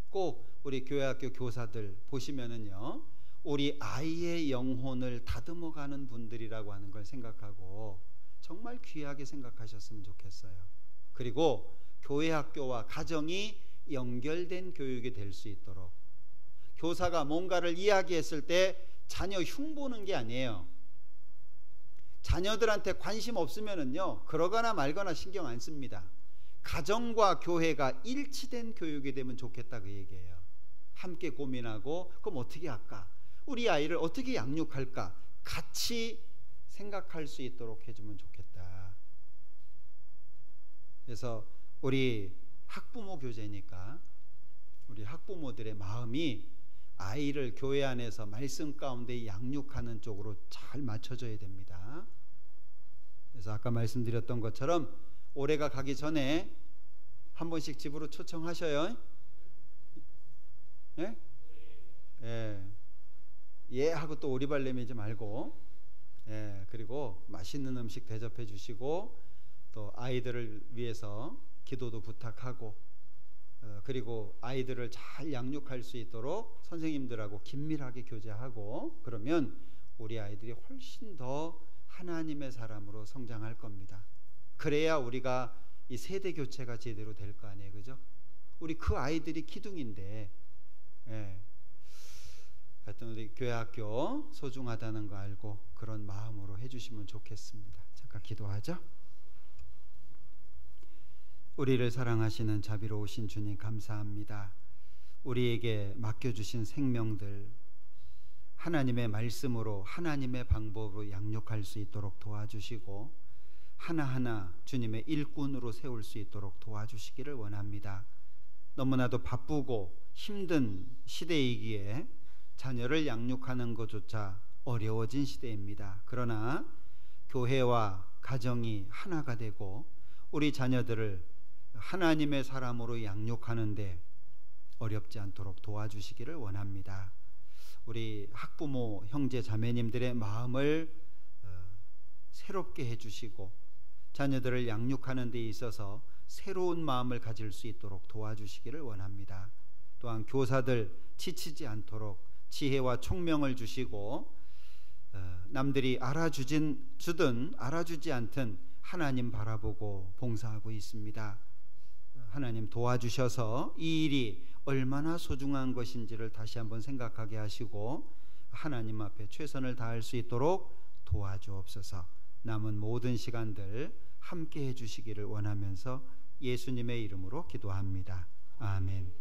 꼭 우리 교회 학교 교사들 보시면은요, 우리 아이의 영혼을 다듬어가는 분들이라고 하는 걸 생각하고 정말 귀하게 생각하셨으면 좋겠어요. 그리고 교회 학교와 가정이 연결된 교육이 될 수 있도록, 교사가 뭔가를 이야기했을 때 자녀 흉보는 게 아니에요. 자녀들한테 관심 없으면은요, 그러거나 말거나 신경 안 씁니다. 가정과 교회가 일치된 교육이 되면 좋겠다, 그 얘기예요. 함께 고민하고 그럼 어떻게 할까, 우리 아이를 어떻게 양육할까 같이 생각할 수 있도록 해주면 좋겠다. 그래서 우리 학부모 교제니까 우리 학부모들의 마음이 아이를 교회 안에서 말씀 가운데 양육하는 쪽으로 잘 맞춰져야 됩니다. 그래서 아까 말씀드렸던 것처럼 올해가 가기 전에 한 번씩 집으로 초청하셔요. 예? 예 하고 또 오리발 내밀지 말고, 그리고 맛있는 음식 대접해 주시고, 또 아이들을 위해서 기도도 부탁하고, 그리고 아이들을 잘 양육할 수 있도록 선생님들하고 긴밀하게 교제하고, 그러면 우리 아이들이 훨씬 더 하나님의 사람으로 성장할 겁니다. 그래야 우리가 이 세대 교체가 제대로 될 거 아니에요, 그죠? 우리 그 아이들이 기둥인데, 하여튼 우리 교회 학교 소중하다는 거 알고 그런 마음으로 해주시면 좋겠습니다. 잠깐 기도하죠. 우리를 사랑하시는 자비로우신 주님, 감사합니다. 우리에게 맡겨주신 생명들 하나님의 말씀으로, 하나님의 방법으로 양육할 수 있도록 도와주시고, 하나하나 주님의 일꾼으로 세울 수 있도록 도와주시기를 원합니다. 너무나도 바쁘고 힘든 시대이기에 자녀를 양육하는 것조차 어려워진 시대입니다. 그러나 교회와 가정이 하나가 되고 우리 자녀들을 하나님의 사람으로 양육하는데 어렵지 않도록 도와주시기를 원합니다. 우리 학부모 형제 자매님들의 마음을 새롭게 해주시고 자녀들을 양육하는 데 있어서 새로운 마음을 가질 수 있도록 도와주시기를 원합니다. 또한 교사들 지치지 않도록 지혜와 총명을 주시고, 남들이 알아주든 알아주지 않든 하나님 바라보고 봉사하고 있습니다. 하나님 도와주셔서 이 일이 얼마나 소중한 것인지를 다시 한번 생각하게 하시고 하나님 앞에 최선을 다할 수 있도록 도와주옵소서. 남은 모든 시간들 함께 해주시기를 원하면서 예수님의 이름으로 기도합니다. 아멘.